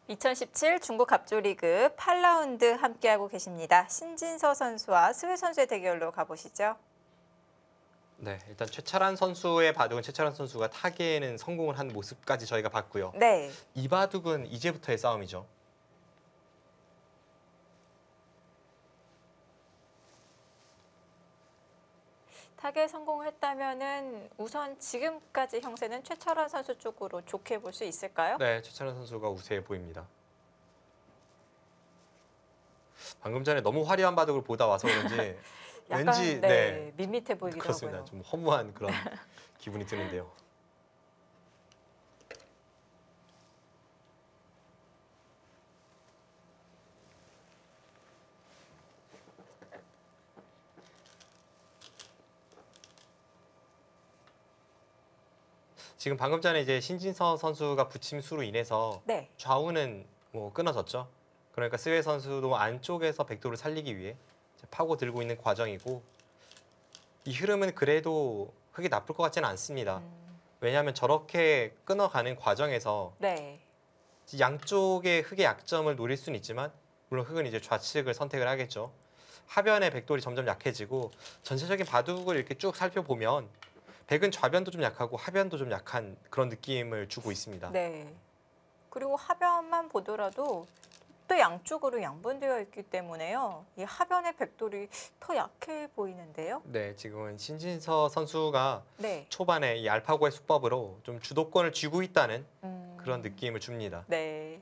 2017 중국 갑조리그 8라운드 함께하고 계십니다. 신진서 선수와 스웨 선수의 대결로 가보시죠. 네, 일단 최철한 선수의 바둑은 최철한 선수가 타계에는 성공을 한 모습까지 저희가 봤고요. 네. 이 바둑은 이제부터의 싸움이죠. 타겟 성공을 했다면은 우선 지금까지 형세는 최철원 선수 쪽으로 좋게 볼 수 있을까요? 네, 최철한 선수가 우세해 보입니다. 방금 전에 너무 화려한 바둑을 보다 와서 그런지 약간 왠지 네, 밋밋해 보이기도 그렇습니다. 하고요. 좀 허무한 그런 기분이 드는데요. 지금 방금 전에 이제 신진서 선수가 붙임수로 인해서 네. 좌우는 뭐 끊어졌죠. 그러니까 스웨 선수도 안쪽에서 백도를 살리기 위해 파고들고 있는 과정이고, 이 흐름은 그래도 흙이 나쁠 것 같지는 않습니다. 왜냐하면 저렇게 끊어가는 과정에서 네. 양쪽의 흙의 약점을 노릴 수는 있지만, 물론 흙은 이제 좌측을 선택을 하겠죠. 하변의 백돌이 점점 약해지고, 전체적인 바둑을 이렇게 쭉 살펴보면 백은 좌변도 좀 약하고 하변도 좀 약한 그런 느낌을 주고 있습니다. 네. 그리고 하변만 보더라도 또 양쪽으로 양분되어 있기 때문에요. 이 하변의 백돌이 더 약해 보이는데요. 네, 지금은 신진서 선수가 네. 초반에 이 알파고의 수법으로 좀 주도권을 쥐고 있다는 그런 음, 느낌을 줍니다. 네.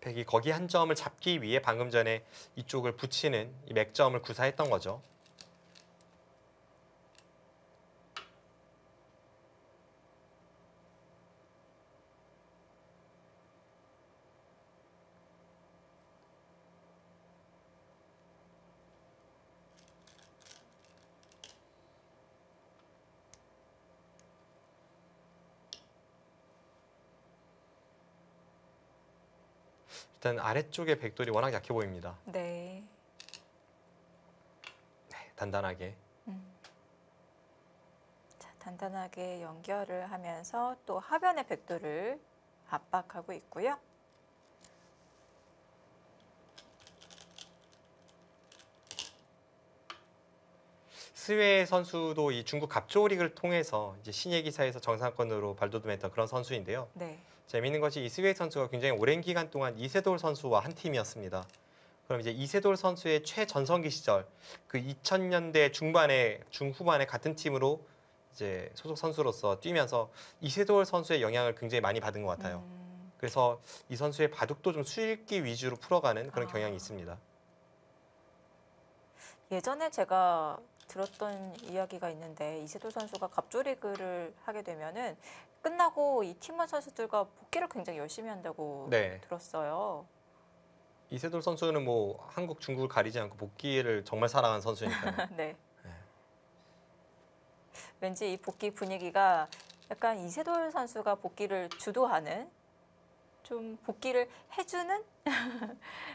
백이 거기 한 점을 잡기 위해 방금 전에 이쪽을 붙이는 이 맥점을 구사했던 거죠. 일단 아래쪽의 백돌이 워낙 약해 보입니다. 네. 네, 단단하게. 자, 단단하게 연결을 하면서 또 하변의 백돌을 압박하고 있고요. 스웨 선수도 이 중국 갑조리그를 통해서 이제 신예 기사에서 정상권으로 발돋움했던 그런 선수인데요. 네. 재미있는 것이 이 스웨 선수가 굉장히 오랜 기간 동안 이세돌 선수와 한 팀이었습니다. 그럼 이제 이세돌 선수의 최전성기 시절, 그 2000년대 중반에 중후반에 같은 팀으로 이제 소속 선수로서 뛰면서 이세돌 선수의 영향을 굉장히 많이 받은 것 같아요. 그래서 이 선수의 바둑도 좀 수읽기 위주로 풀어가는 그런 경향이 있습니다. 예전에 제가 들었던 이야기가 있는데 이세돌 선수가 갑조리그를 하게 되면은 끝나고 이 팀원 선수들과 복귀를 굉장히 열심히 한다고 네. 들었어요. 이세돌 선수는 뭐 한국, 중국을 가리지 않고 복귀를 정말 사랑하는 선수니까요. 네. 네. 왠지 이 복귀 분위기가 약간 이세돌 선수가 복귀를 주도하는, 좀 복귀를 해주는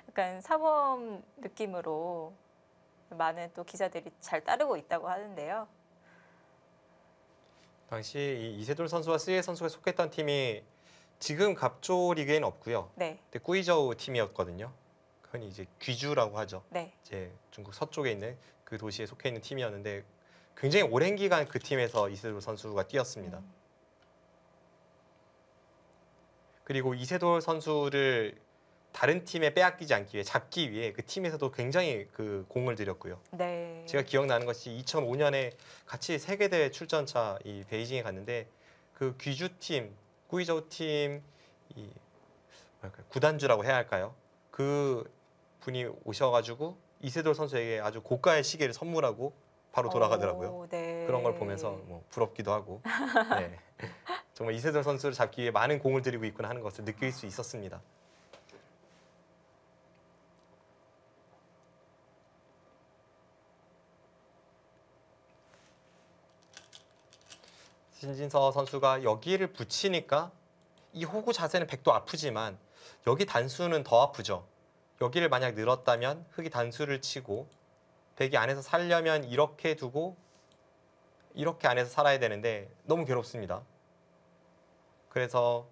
약간 사범 느낌으로 많은 또 기자들이 잘 따르고 있다고 하는데요. 당시 이 이세돌 선수와 스예 선수가 속했던 팀이 지금 갑조 리그에는 없고요. 네. 그때 꾸이저우 팀이었거든요. 흔히 이제 귀주라고 하죠. 네. 이제 중국 서쪽에 있는 그 도시에 속해 있는 팀이었는데 굉장히 오랜 기간 그 팀에서 이세돌 선수가 뛰었습니다. 그리고 이세돌 선수를 다른 팀에 빼앗기지 않기 위해, 잡기 위해 그 팀에서도 굉장히 그 공을 들였고요. 네. 제가 기억나는 것이 2005년에 같이 세계대회 출전차 이 베이징에 갔는데 그 귀주 팀, 구이저우 팀 이 뭐랄까요? 구단주라고 해야 할까요? 그 분이 오셔가지고 이세돌 선수에게 아주 고가의 시계를 선물하고 바로 돌아가더라고요. 오, 네. 그런 걸 보면서 뭐 부럽기도 하고, 네. 정말 이세돌 선수를 잡기 위해 많은 공을 들이고 있구나 하는 것을 느낄 수 있었습니다. 신진서 선수가 여기를 붙이니까 이 호구 자세는 백도 아프지만 여기 단수는 더 아프죠. 여기를 만약 늘었다면 흙이 단수를 치고 백이 안에서 살려면 이렇게 두고 이렇게 안에서 살아야 되는데 너무 괴롭습니다. 그래서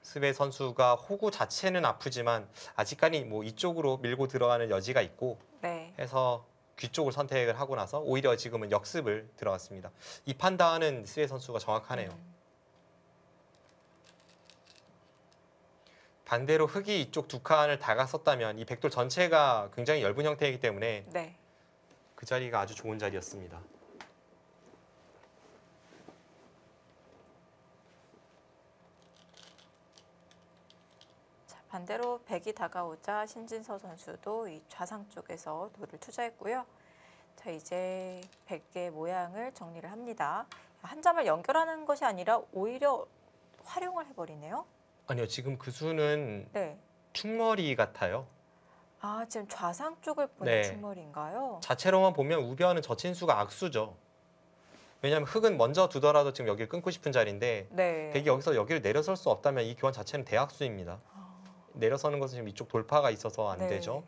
스베 선수가 호구 자체는 아프지만 아직까지 뭐 이쪽으로 밀고 들어가는 여지가 있고 네. 해서 귀 쪽을 선택을 하고 나서 오히려 지금은 역습을 들어갔습니다. 이 판단은 스웨 선수가 정확하네요. 반대로 흑이 이쪽 두 칸을 다갔었다면 이 백돌 전체가 굉장히 엷은 형태이기 때문에 네. 그 자리가 아주 좋은 자리였습니다. 자, 반대로 백이 다가오자 신진서 선수도 이 좌상 쪽에서 돌을 투자했고요. 자, 이제 백의 모양을 정리를 합니다. 한 점을 연결하는 것이 아니라 오히려 활용을 해버리네요. 아니요, 지금 그 수는 네. 충머리 같아요. 아, 지금 좌상 쪽을 보는 네. 충머리인가요? 자체로만 보면 우변은 저친수가 악수죠. 왜냐하면 흑은 먼저 두더라도 지금 여기를 끊고 싶은 자리인데 네. 백이 여기서 여기를 내려설 수 없다면 이 교환 자체는 대악수입니다. 내려서는 것은 지금 이쪽 돌파가 있어서 안 네. 되죠.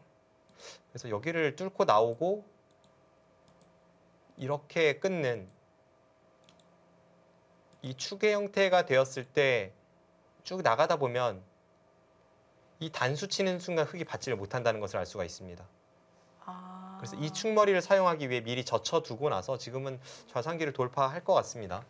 그래서 여기를 뚫고 나오고 이렇게 끊는 이 축의 형태가 되었을 때 쭉 나가다 보면 이 단수 치는 순간 흑이 받지를 못한다는 것을 알 수가 있습니다. 아. 그래서 이 축머리를 사용하기 위해 미리 젖혀두고 나서 지금은 좌상기를 돌파할 것 같습니다.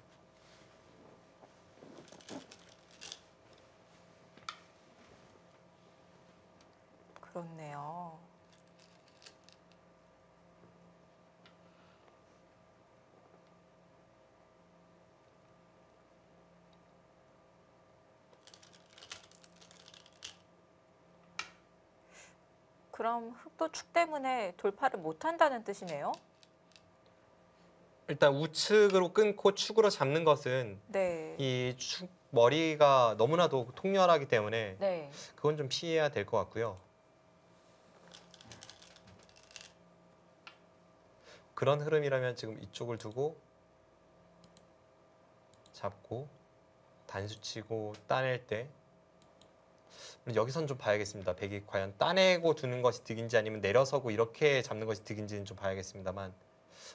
그렇네요. 그럼 흑도 축 때문에 돌파를 못한다는 뜻이네요. 일단 우측으로 끊고 축으로 잡는 것은 네. 이 축 머리가 너무나도 통렬하기 때문에 네. 그건 좀 피해야 될 것 같고요. 그런 흐름이라면 지금 이쪽을 두고 잡고 단수치고 따낼 때 여기선 좀 봐야겠습니다. 백이 과연 따내고 두는 것이 득인지 아니면 내려서고 이렇게 잡는 것이 득인지는 좀 봐야겠습니다만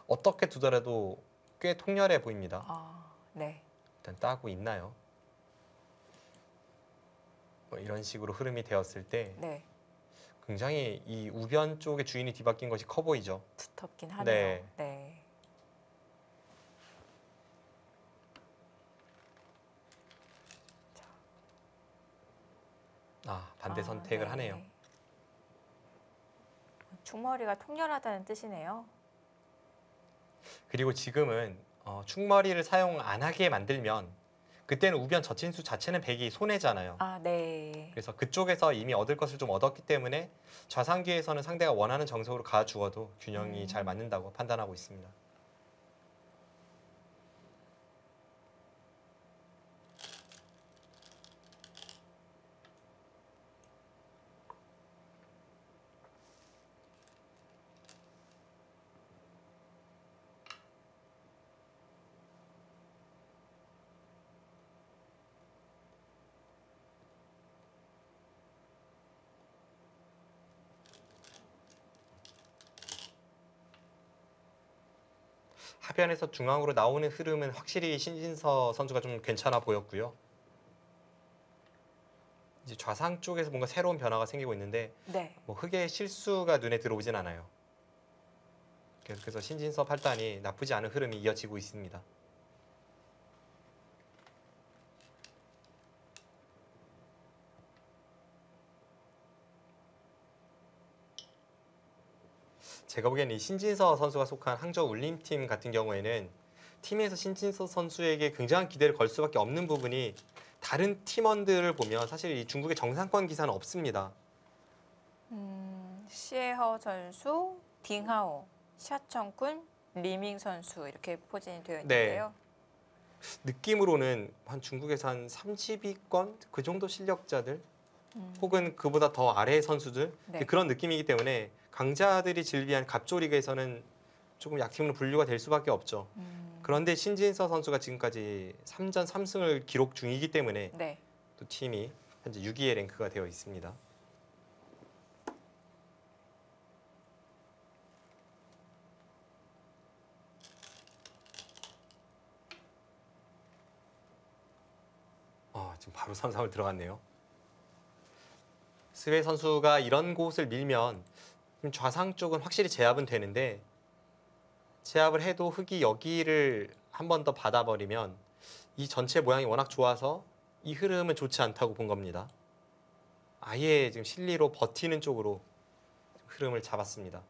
어떻게 두더라도 꽤 통렬해 보입니다. 아, 네. 일단 따고 있나요? 뭐 이런 식으로 흐름이 되었을 때 네. 굉장히 이 우변 쪽에 주인이 뒤바뀐 것이 커 보이죠. 두텁긴 하네요. 네. 네. 반대 아, 선택을 네. 하네요. 충머리가 통렬하다는 뜻이네요. 그리고 지금은 충머리를 사용 안 하게 만들면 그때는 우변 저친수 자체는 백이 손해잖아요. 아, 네. 그래서 그쪽에서 이미 얻을 것을 좀 얻었기 때문에 좌상기에서는 상대가 원하는 정석으로 가주어도 균형이 잘 맞는다고 판단하고 있습니다. 하변에서 중앙으로 나오는 흐름은 확실히 신진서 선수가 좀 괜찮아 보였고요. 이제 좌상 쪽에서 뭔가 새로운 변화가 생기고 있는데 네. 뭐 흑의 실수가 눈에 들어오진 않아요. 계속해서 신진서 8단이 나쁘지 않은 흐름이 이어지고 있습니다. 제가 보기에는 이 신진서 선수가 속한 항저우 울림팀 같은 경우에는 팀에서 신진서 선수에게 굉장한 기대를 걸 수밖에 없는 부분이 다른 팀원들을 보면 사실 이 중국의 정상권 기사는 없습니다. 시에허 선수, 딩하오, 샤청군, 리밍 선수 이렇게 포진이 되어 있는데요. 느낌으로는 한 중국에서 한 30위권 그 정도 실력자들 혹은 그보다 더 아래의 선수들 네. 그런 느낌이기 때문에 강자들이 즐비한 갑조리그에서는 조금 약팀으로 분류가 될 수밖에 없죠. 그런데 신진서 선수가 지금까지 3전 3승을 기록 중이기 때문에 네. 또 팀이 현재 6위에 랭크가 되어 있습니다. 바로 3-3을 들어갔네요. 스웨 선수가 이런 곳을 밀면 좀 좌상 쪽은 확실히 제압은 되는데 제압을 해도 흑이 여기를 한 번 더 받아버리면 이 전체 모양이 워낙 좋아서 이 흐름은 좋지 않다고 본 겁니다. 아예 지금 실리로 버티는 쪽으로 흐름을 잡았습니다.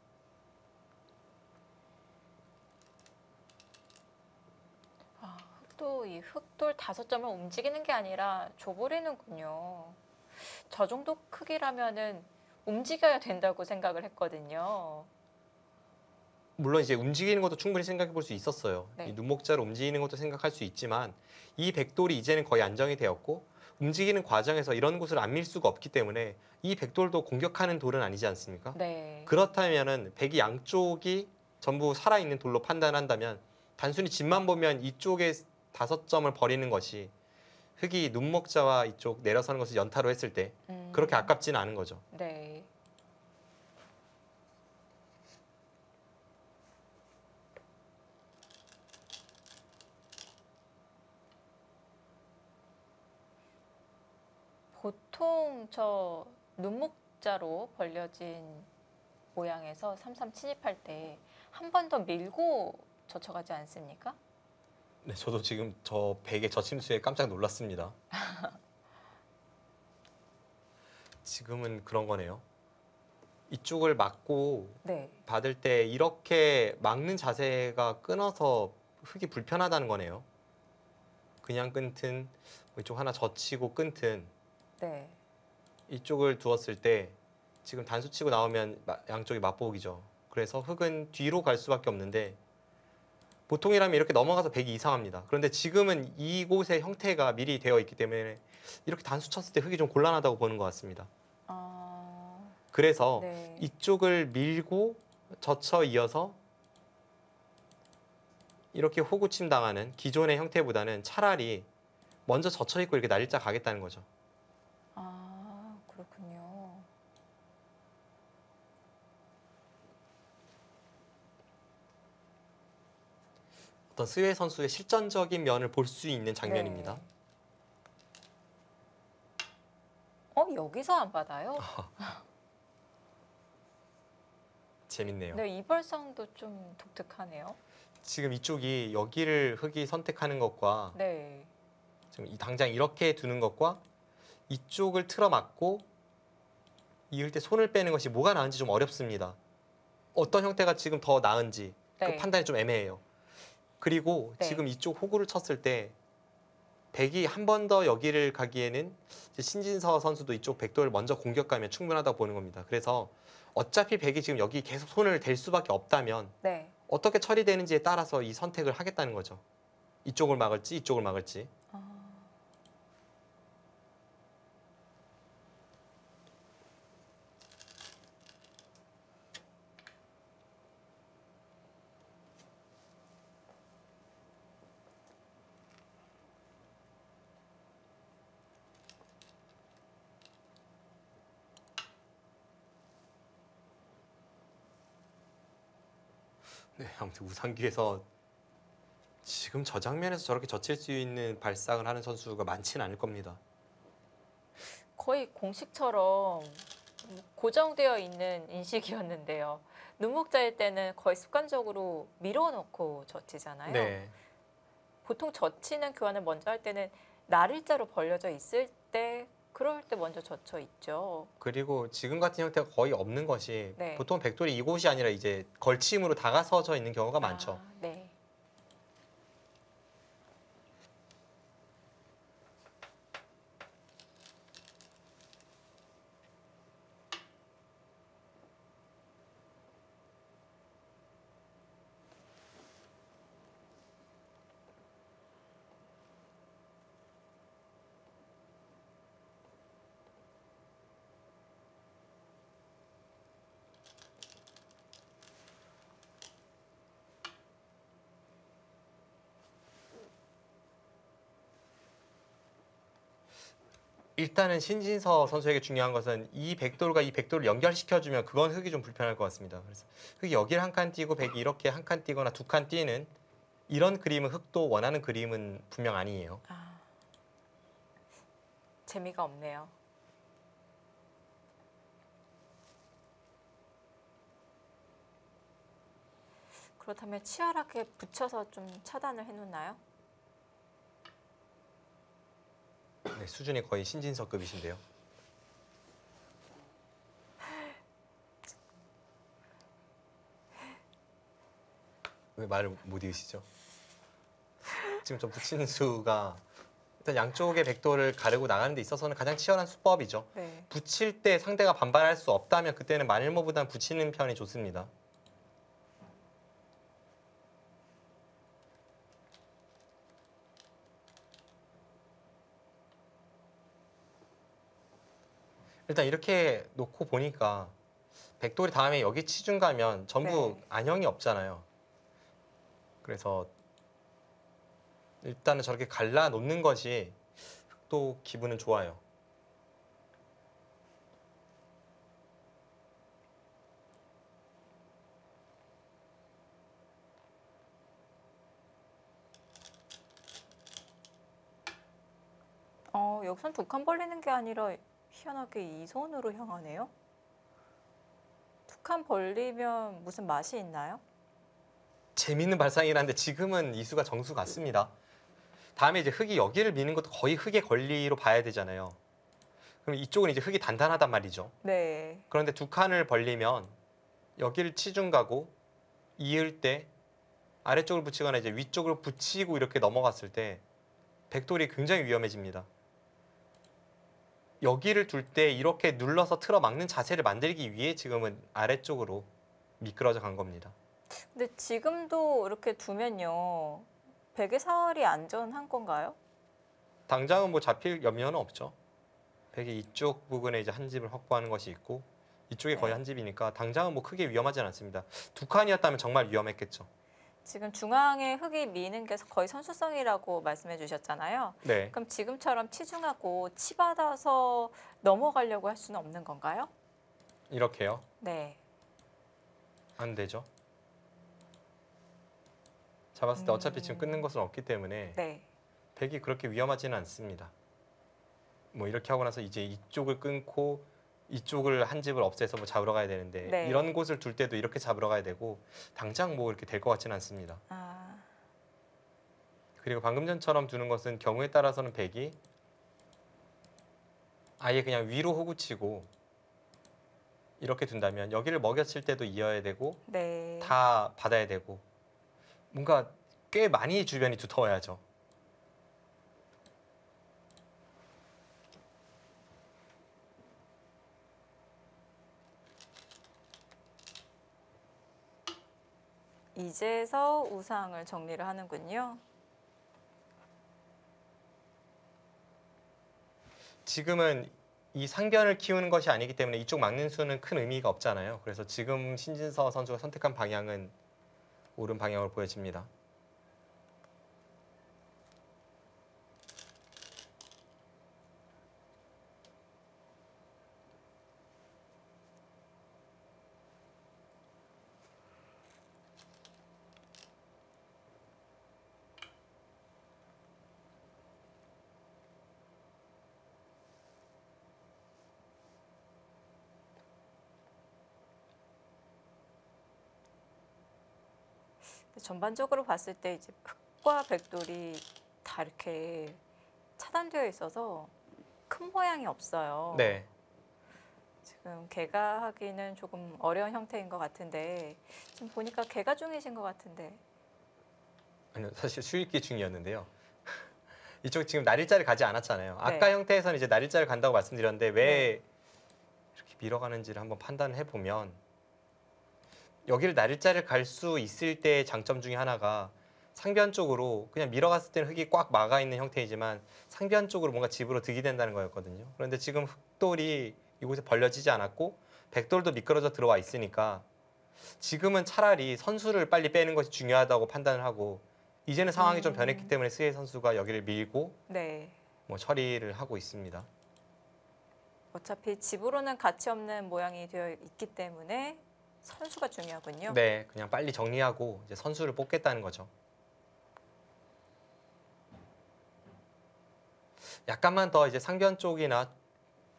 흑도 이 흑돌 5점을 움직이는 게 아니라 줘버리는군요. 저 정도 크기라면은 움직여야 된다고 생각을 했거든요. 물론 이제 움직이는 것도 충분히 생각해 볼 수 있었어요. 네. 이 눈목자로 움직이는 것도 생각할 수 있지만 이 백돌이 이제는 거의 안정이 되었고 움직이는 과정에서 이런 곳을 안 밀 수가 없기 때문에 이 백돌도 공격하는 돌은 아니지 않습니까? 네. 그렇다면은 백이 양쪽이 전부 살아있는 돌로 판단한다면 단순히 집만 보면 이쪽에 5점을 버리는 것이 흑이 눈목자와 이쪽 내려서는 것을 연타로 했을 때 그렇게 아깝지는 않은 거죠. 네. 보통 저 눈목자로 벌려진 모양에서 3-3 침입할 때 한 번 더 밀고 젖혀가지 않습니까? 네, 저도 지금 저 백의 저침수에 깜짝 놀랐습니다. 지금은 그런 거네요. 이쪽을 막고 네. 받을 때 이렇게 막는 자세가 끊어서 흙이 불편하다는 거네요. 그냥 끊든 이쪽 하나 젖히고 끊든 네. 이쪽을 두었을 때 지금 단수 치고 나오면 양쪽이 맞보기죠. 그래서 흙은 뒤로 갈 수밖에 없는데 보통이라면 이렇게 넘어가서 백이 이상합니다. 그런데 지금은 이곳의 형태가 미리 되어 있기 때문에 이렇게 단수 쳤을 때 흙이 좀 곤란하다고 보는 것 같습니다. 그래서 네. 이쪽을 밀고 젖혀 이어서 이렇게 호구침 당하는 기존의 형태보다는 차라리 먼저 젖혀 있고 이렇게 날짜 가겠다는 거죠. 그렇군요. 어떤 스웨 선수의 실전적인 면을 볼 수 있는 장면입니다. 네. 여기서 안 받아요? 재밌네요. 네, 이벌성도 좀 독특하네요. 지금 이쪽이 여기를 흑이 선택하는 것과 네. 지금 당장 이렇게 두는 것과 이쪽을 틀어막고 이을 때 손을 빼는 것이 뭐가 나은지 좀 어렵습니다. 어떤 형태가 지금 더 나은지 그 네. 판단이 좀 애매해요. 그리고 네. 지금 이쪽 호구를 쳤을 때 백이 한 번 더 여기를 가기에는 이제 신진서 선수도 이쪽 백도를 먼저 공격 가면 충분하다고 보는 겁니다. 그래서 어차피 백이 지금 여기 계속 손을 댈 수밖에 없다면 네. 어떻게 처리되는지에 따라서 이 선택을 하겠다는 거죠. 이쪽을 막을지 이쪽을 막을지. 네, 아무튼 우상기에서 지금 저 장면에서 저렇게 젖힐 수 있는 발상을 하는 선수가 많지는 않을 겁니다. 거의 공식처럼 고정되어 있는 인식이었는데요. 눈목자일 때는 거의 습관적으로 밀어놓고 젖히잖아요. 네. 보통 젖히는 교환을 먼저 할 때는 날일자로 벌려져 있을 때 그럴 때 먼저 젖혀 있죠. 그리고 지금 같은 형태가 거의 없는 것이 네. 보통 백돌이 이곳이 아니라 이제 걸침으로 다가서져 있는 경우가 많죠. 네. 일단은 신진서 선수에게 중요한 것은 이 백돌과 이 백돌을 연결시켜주면 그건 흙이 좀 불편할 것 같습니다. 그래서 흙이 여기를 한 칸 띄고 백이 이렇게 한 칸 띄거나 2칸 띄는 이런 그림은 흙도 원하는 그림은 분명 아니에요. 재미가 없네요. 그렇다면 치열하게 붙여서 좀 차단을 해놓나요? 네, 수준이 거의 신진서급이신데요. 왜 말을 못 이으시죠? 지금 저 붙이는 수가 일단 양쪽의 백도를 가르고 나가는 데 있어서는 가장 치열한 수법이죠. 네. 붙일 때 상대가 반발할 수 없다면 그때는 만일모보단 붙이는 편이 좋습니다. 일단 이렇게 놓고 보니까 백돌이 다음에 여기 치중 가면 전부 네. 안형이 없잖아요. 그래서 일단은 저렇게 갈라 놓는 것이 또 기분은 좋아요. 여기선 두 칸 벌리는 게 아니라 희한하게 이 손으로 향하네요. 두 칸 벌리면 무슨 맛이 있나요? 재밌는 발상이라는데 지금은 이수가 정수 같습니다. 다음에 이제 흙이 여기를 미는 것도 거의 흙의 권리로 봐야 되잖아요. 그럼 이쪽은 이제 흙이 단단하단 말이죠. 네. 그런데 두 칸을 벌리면 여기를 치중 가고 이을 때 아래쪽을 붙이거나 이제 위쪽을 붙이고 이렇게 넘어갔을 때 백돌이 굉장히 위험해집니다. 여기를 둘 때 이렇게 눌러서 틀어 막는 자세를 만들기 위해 지금은 아래쪽으로 미끄러져 간 겁니다. 근데 지금도 이렇게 두면요. 백의 사활이 안전한 건가요? 당장은 뭐 잡힐 염려는 없죠. 백의 이쪽 부분에 이제 한 집을 확보하는 것이 있고 이쪽이 거의 네. 한 집이니까 당장은 뭐 크게 위험하진 않습니다. 두 칸이었다면 정말 위험했겠죠. 지금 중앙에 흙이 미는 게 거의 선수성이라고 말씀해 주셨잖아요. 네, 그럼 지금처럼 치중하고 치받아서 넘어가려고 할 수는 없는 건가요? 이렇게요. 네. 안 되죠. 잡았을 때 어차피 지금 끊는 것은 없기 때문에 네. 백이 그렇게 위험하지는 않습니다. 뭐 이렇게 하고 나서 이제 이쪽을 끊고 이쪽을 한 집을 없애서 뭐 잡으러 가야 되는데 네. 이런 곳을 둘 때도 이렇게 잡으러 가야 되고 당장 뭐 이렇게 될 것 같지는 않습니다. 아, 그리고 방금 전처럼 두는 것은 경우에 따라서는 백이 아예 그냥 위로 호구치고 이렇게 둔다면 여기를 먹여칠 때도 이어야 되고 네. 다 받아야 되고 뭔가 꽤 많이 주변이 두터워야죠. 이제서 우상을 정리를 하는군요. 지금은 이 상변을 키우는 것이 아니기 때문에 이쪽 막는 수는 큰 의미가 없잖아요. 그래서 지금 신진서 선수가 선택한 방향은 옳은 방향으로 보여집니다. 전반적으로 봤을 때 이제 흙과 백돌이 다 이렇게 차단되어 있어서 큰 모양이 없어요. 네. 지금 개가 하기는 조금 어려운 형태인 것 같은데 지금 보니까 개가 중이신 것 같은데 아니요, 사실 수익기 중이었는데요. 이쪽 지금 날일자를 가지 않았잖아요. 아까 네. 형태에서는 이제 날일자를 간다고 말씀드렸는데 왜 이렇게 밀어가는지를 한번 판단을 해보면 여기를 날일자를 갈 수 있을 때의 장점 중에 하나가 상변 쪽으로 그냥 밀어갔을 때는 흙이 꽉 막아 있는 형태이지만 상변 쪽으로 뭔가 집으로 득이 된다는 거였거든요. 그런데 지금 흙돌이 이곳에 벌려지지 않았고 백돌도 미끄러져 들어와 있으니까 지금은 차라리 선수를 빨리 빼는 것이 중요하다고 판단을 하고 이제는 상황이 좀 변했기 때문에 스헤 선수가 여기를 밀고 네. 뭐 처리를 하고 있습니다. 어차피 집으로는 가치 없는 모양이 되어 있기 때문에 선수가 중요하군요. 네, 그냥 빨리 정리하고 이제 선수를 뽑겠다는 거죠. 약간만 더 이제 상변 쪽이나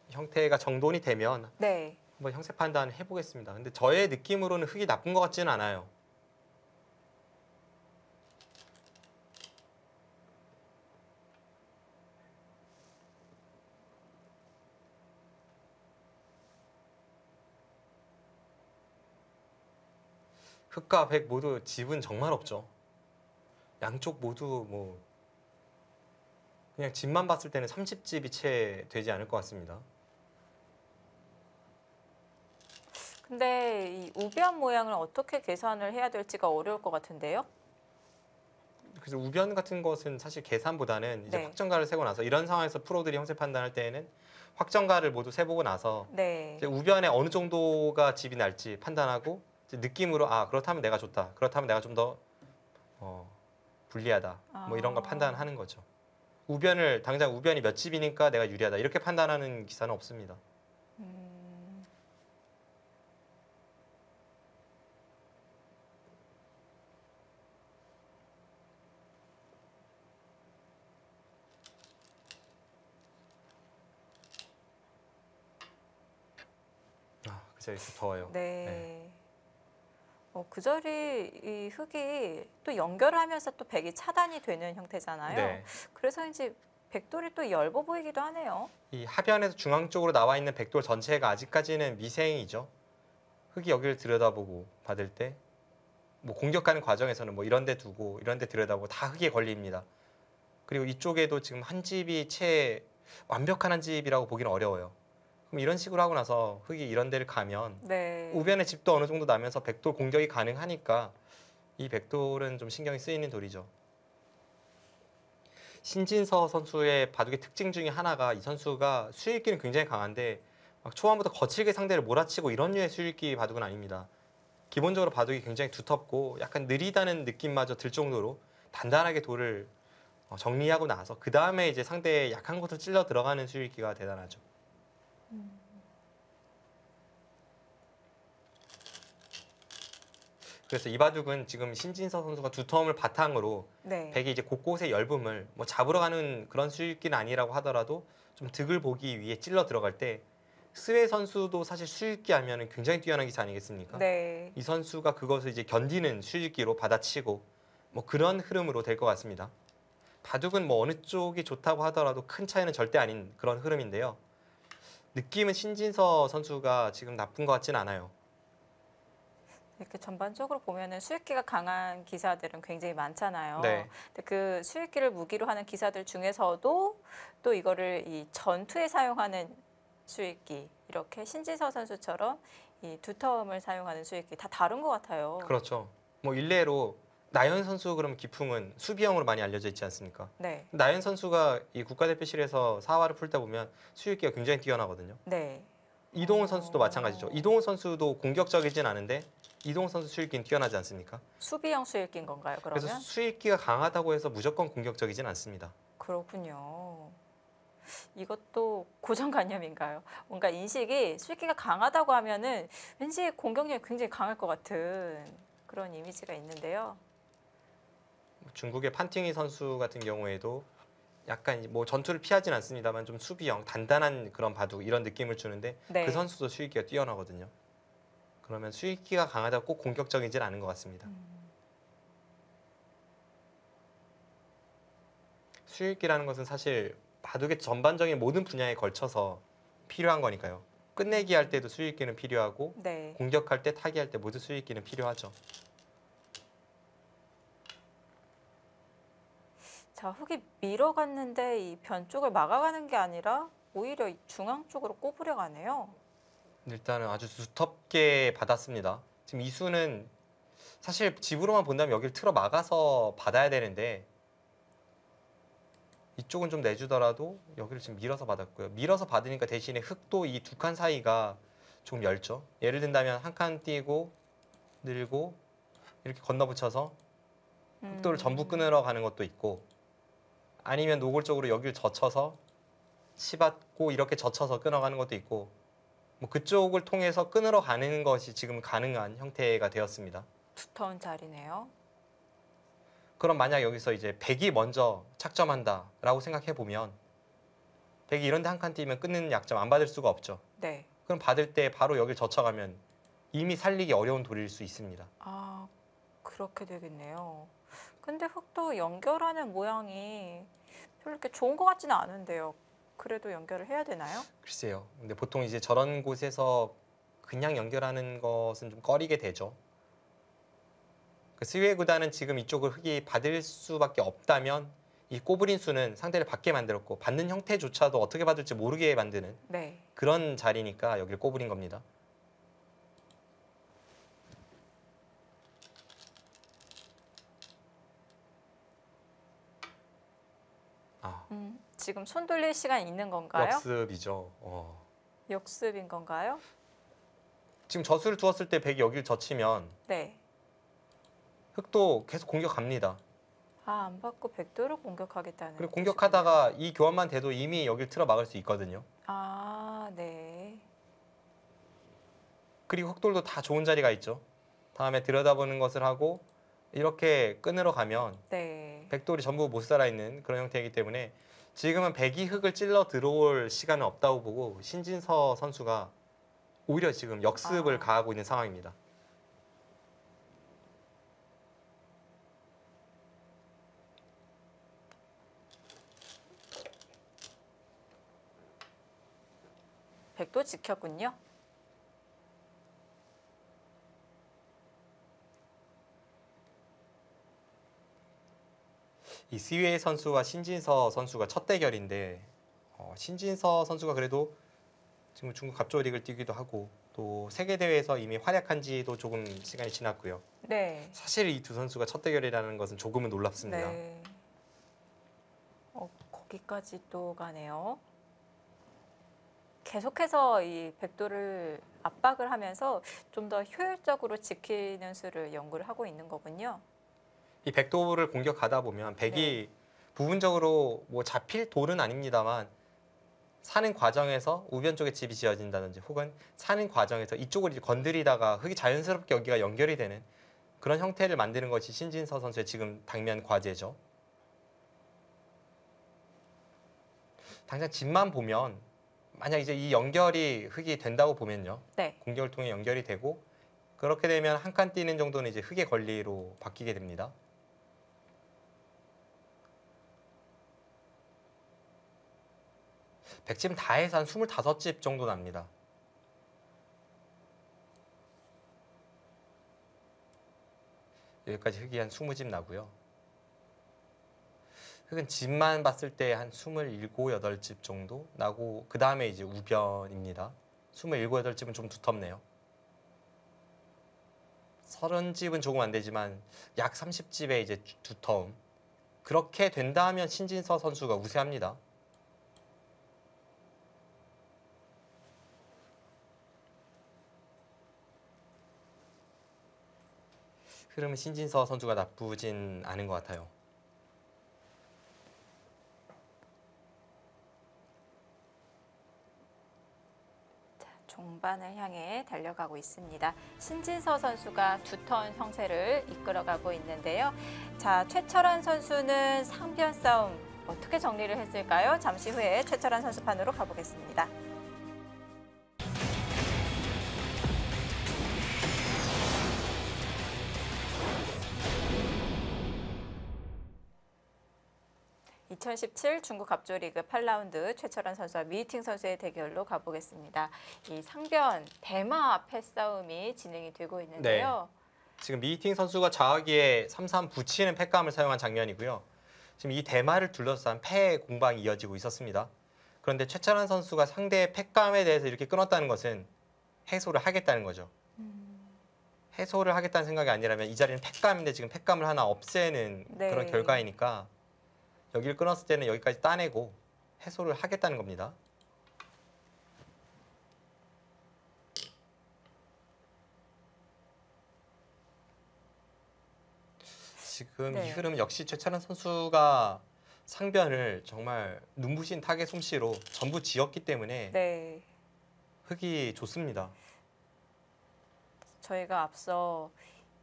형태가 정돈이 되면 네. 한번 형세 판단 해보겠습니다. 근데 저의 느낌으로는 흙이 나쁜 것 같지는 않아요. 흙과 백 모두 집은 정말 없죠. 양쪽 모두 뭐 그냥 집만 봤을 때는 30집이 채 되지 않을 것 같습니다. 근데 이 우변 모양을 어떻게 계산을 해야 될지가 어려울 것 같은데요. 그래서 우변 같은 것은 사실 계산보다는 이제 네. 확정가를 세고 나서 이런 상황에서 프로들이 형세 판단할 때에는 확정가를 모두 세보고 나서 네. 이제 우변에 어느 정도가 집이 날지 판단하고 이제 느낌으로 아 그렇다면 내가 좋다. 그렇다면 내가 좀 더 불리하다. 뭐 이런 걸 아. 판단하는 거죠. 우변을 당장 우변이 몇 집이니까 내가 유리하다. 이렇게 판단하는 기사는 없습니다. 음. 그죠 이렇게 더워요. 네. 그 자리 이 흙이 또 연결하면서 또 백이 차단이 되는 형태잖아요. 네. 그래서인지 백돌이 또 엷어 보이기도 하네요. 이 하변에서 중앙 쪽으로 나와 있는 백돌 전체가 아직까지는 미생이죠. 흙이 여기를 들여다보고 받을 때 뭐 공격하는 과정에서는 뭐 이런 데 두고 이런 데 들여다보고 다 흙에 걸립니다. 그리고 이쪽에도 지금 한 집이 채 완벽한 한 집이라고 보기는 어려워요. 그럼 이런 식으로 하고 나서 흙이 이런 데를 가면 네. 우변에 집도 어느 정도 나면서 백돌 공격이 가능하니까 이 백돌은 좀 신경이 쓰이는 돌이죠. 신진서 선수의 바둑의 특징 중에 하나가 이 선수가 수익기는 굉장히 강한데 막 초반부터 거칠게 상대를 몰아치고 이런 류의 수익기 바둑은 아닙니다. 기본적으로 바둑이 굉장히 두텁고 약간 느리다는 느낌마저 들 정도로 단단하게 돌을 정리하고 나서 그 다음에 이제 상대의 약한 곳을 찔러 들어가는 수익기가 대단하죠. 그래서 이 바둑은 지금 신진서 선수가 두터움을 바탕으로 네. 백이 이제 곳곳의 엷음을 뭐 잡으러 가는 그런 수익기는 아니라고 하더라도 좀 득을 보기 위해 찔러 들어갈 때 스웨 선수도 사실 수익기 하면은 굉장히 뛰어난 기사 아니겠습니까? 네. 이 선수가 그것을 이제 견디는 수익기로 받아치고 뭐 그런 흐름으로 될 것 같습니다. 바둑은 뭐 어느 쪽이 좋다고 하더라도 큰 차이는 절대 아닌 그런 흐름인데요. 느낌은 신진서 선수가 지금 나쁜 것 같진 않아요. 이렇게 전반적으로 보면은 수익기가 강한 기사들은 굉장히 많잖아요. 네. 근데 그 수익기를 무기로 하는 기사들 중에서도 또 이거를 이 전투에 사용하는 수익기, 이렇게 신지서 선수처럼 이 두터움을 사용하는 수익기 다 다른 것 같아요. 그렇죠. 뭐 일례로 나연 선수 그럼 기풍은 수비형으로 많이 알려져 있지 않습니까? 네. 나연 선수가 이 국가대표실에서 사활을 풀다 보면 수익기가 굉장히 뛰어나거든요. 네. 이동훈 선수도 마찬가지죠. 이동훈 선수도 공격적이진 않은데 이동훈 선수 수익기는 뛰어나지 않습니까? 수비형 수익기인 건가요, 그러면? 그래서 수익기가 강하다고 해서 무조건 공격적이진 않습니다. 그렇군요. 이것도 고정관념인가요? 뭔가 인식이 수익기가 강하다고 하면은 왠지 공격력이 굉장히 강할 것 같은 그런 이미지가 있는데요. 중국의 판팅이 선수 같은 경우에도 약간 뭐 전투를 피하진 않습니다만 좀 수비형, 단단한 그런 바둑 이런 느낌을 주는데 네. 그 선수도 수익기가 뛰어나거든요. 그러면 수익기가 강하다고 꼭 공격적이진 않은 것 같습니다. 수익기라는 것은 사실 바둑의 전반적인 모든 분야에 걸쳐서 필요한 거니까요. 끝내기 할 때도 수익기는 필요하고 네. 공격할 때 타기할 때 모두 수익기는 필요하죠. 자, 흙이 밀어갔는데 이 변 쪽을 막아가는 게 아니라 오히려 이 중앙 쪽으로 꼬부려 가네요. 일단은 아주 두텁게 받았습니다. 지금 이수는 사실 집으로만 본다면 여기를 틀어 막아서 받아야 되는데 이쪽은 좀 내주더라도 여기를 지금 밀어서 받았고요. 밀어서 받으니까 대신에 흙도 이 두 칸 사이가 조금 얇죠. 예를 든다면 한 칸 띄고 늘고 이렇게 건너붙여서 흙도를 전부 끊으러 가는 것도 있고 아니면 노골적으로 여기를 젖혀서 치받고 이렇게 젖혀서 끊어가는 것도 있고 뭐 그쪽을 통해서 끊으러 가는 것이 지금 가능한 형태가 되었습니다. 두터운 자리네요. 그럼 만약 여기서 이제 백이 먼저 착점한다라고 생각해 보면 백이 이런 데 한 칸 띄면 끊는 약점 안 받을 수가 없죠. 네. 그럼 받을 때 바로 여길 젖혀가면 이미 살리기 어려운 돌일 수 있습니다. 아, 그렇게 되겠네요. 근데 흙도 연결하는 모양이 별로 이렇게 좋은 것 같지는 않은데요. 그래도 연결을 해야 되나요? 글쎄요. 근데 보통 이제 저런 곳에서 그냥 연결하는 것은 좀 꺼리게 되죠. 그 스웨 구단은 지금 이쪽을 흙이 받을 수밖에 없다면 이 꼬부린 수는 상대를 받게 만들었고 받는 형태조차도 어떻게 받을지 모르게 만드는 네. 그런 자리니까 여기를 꼬부린 겁니다. 아, 지금 손 돌릴 시간 있는 건가요? 역습이죠. 역습인 건가요? 지금 젖을 두었을 때 백이 여기를 젖히면 네. 흙도 계속 공격합니다. 아, 안 받고 백도를 공격하겠다는 그리고 뜻이군요. 공격하다가 이 교환만 돼도 이미 여기를 틀어 막을 수 있거든요. 아, 네. 그리고 흑돌도 다 좋은 자리가 있죠. 다음에 들여다보는 것을 하고 이렇게 끈으로 가면 네. 백돌이 전부 못 살아있는 그런 형태이기 때문에 지금은 백이 흙을 찔러 들어올 시간은 없다고 보고 신진서 선수가 오히려 지금 역습을 가하고 있는 상황입니다. 백도 지켰군요. 이 스위에 선수와 신진서 선수가 첫 대결인데 신진서 선수가 그래도 지금 중국 갑조 리그를 뛰기도 하고 또 세계 대회에서 이미 활약한 지도 조금 시간이 지났고요. 네. 사실 이 두 선수가 첫 대결이라는 것은 조금은 놀랍습니다. 네. 거기까지 또 가네요. 계속해서 이 백도를 압박을 하면서 좀 더 효율적으로 지키는 수를 연구를 하고 있는 거군요. 이 백도를 공격하다 보면 백이 부분적으로 뭐 잡힐 돌은 아닙니다만 사는 과정에서 우변 쪽에 집이 지어진다든지 혹은 사는 과정에서 이쪽을 이제 건드리다가 흙이 자연스럽게 여기가 연결이 되는 그런 형태를 만드는 것이 신진서 선수의 지금 당면 과제죠. 당장 집만 보면 만약 이제 이 연결이 흙이 된다고 보면요. 네. 공격을 통해 연결이 되고 그렇게 되면 한 칸 뛰는 정도는 이제 흙의 권리로 바뀌게 됩니다. 백집은 다 해서 한 25집 정도 납니다. 여기까지 흙이 한 20집 나고요. 흙은 집만 봤을 때 한 27, 8집 정도 나고 그 다음에 이제 우변입니다. 27, 8집은 좀 두텁네요. 30집은 조금 안 되지만 약 30집의 이제 두터움. 그렇게 된다면 신진서 선수가 우세합니다. 흐름은 신진서 선수가 나쁘진 않은 것 같아요. 종반을 향해 달려가고 있습니다. 신진서 선수가 두 턴 형세를 이끌어가고 있는데요. 자, 최철환 선수는 상변 싸움 어떻게 정리를 했을까요? 잠시 후에 최철환 선수 판으로 가보겠습니다. (2017) 중국 갑조리그 8라운드 최철환 선수와 미이팅 선수의 대결로 가보겠습니다. 이 상변 대마 패싸움이 진행이 되고 있는데요. 지금 미이팅 선수가 좌하기에 3-3 붙이는 패감을 사용한 장면이고요. 지금 이 대마를 둘러싼 패 공방이 이어지고 있었습니다. 그런데 최철환 선수가 상대의 패감에 대해서 이렇게 끊었다는 것은 해소를 하겠다는 거죠. 해소를 하겠다는 생각이 아니라면 이 자리는 패감인데 지금 패감을 하나 없애는 네. 그런 결과이니까 여기를 끊었을 때는 여기까지 따내고 해소를 하겠다는 겁니다. 지금 이 흐름 역시 최철환 선수가 상변을 정말 눈부신 타겟 솜씨로 전부 지었기 때문에 흙이 좋습니다. 저희가 앞서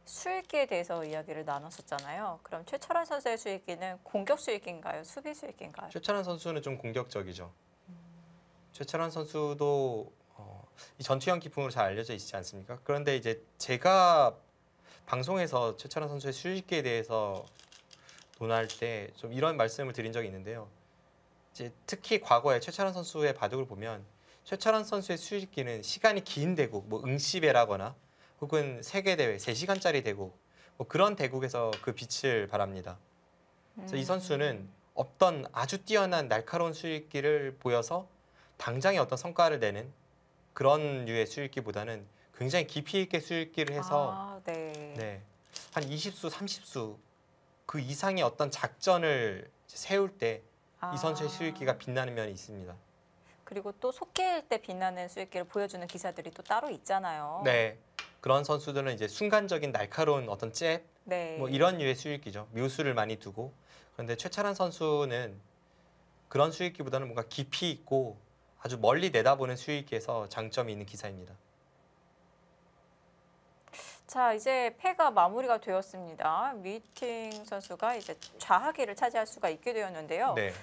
수익기에 대해서 이야기를 나눴었잖아요. 그럼 최철환 선수의 수익기는 공격 수익기인가요? 수비 수익기인가요? 최철환 선수는 좀 공격적이죠. 최철원 선수도 이 전투형 기풍으로 잘 알려져 있지 않습니까? 그런데 이제 제가 방송에서 최철원 선수의 수익기에 대해서 논할 때 좀 이런 말씀을 드린 적이 있는데요. 이제 특히 과거에 최철원 선수의 바둑을 보면 최철원 선수의 수익기는 시간이 긴 대국, 뭐 응시배라거나 혹은 세계 대회 3시간짜리 대국, 뭐 그런 대국에서 그 빛을 발합니다. 그래서 이 선수는 어떤 아주 뛰어난 날카로운 수익기를 보여서 당장의 어떤 성과를 내는 그런 류의 수익기보다는 굉장히 깊이 있게 수익기를 해서 아, 네. 네, 한 20수, 30수 그 이상의 어떤 작전을 세울 때 이 선수의 수익기가 빛나는 면이 있습니다. 그리고 또 속개일 때 빛나는 수익기를 보여주는 기사들이 또 따로 있잖아요. 네, 그런 선수들은 이제 순간적인 날카로운 어떤 잽, 네. 뭐 이런 류의 수익기죠. 묘수를 많이 두고. 그런데 최철한 선수는 그런 수익기보다는 뭔가 깊이 있고 아주 멀리 내다보는 수익기에서 장점이 있는 기사입니다. 자, 이제 패가 마무리가 되었습니다. 미팅 선수가 이제 좌하기를 차지할 수가 있게 되었는데요. 네,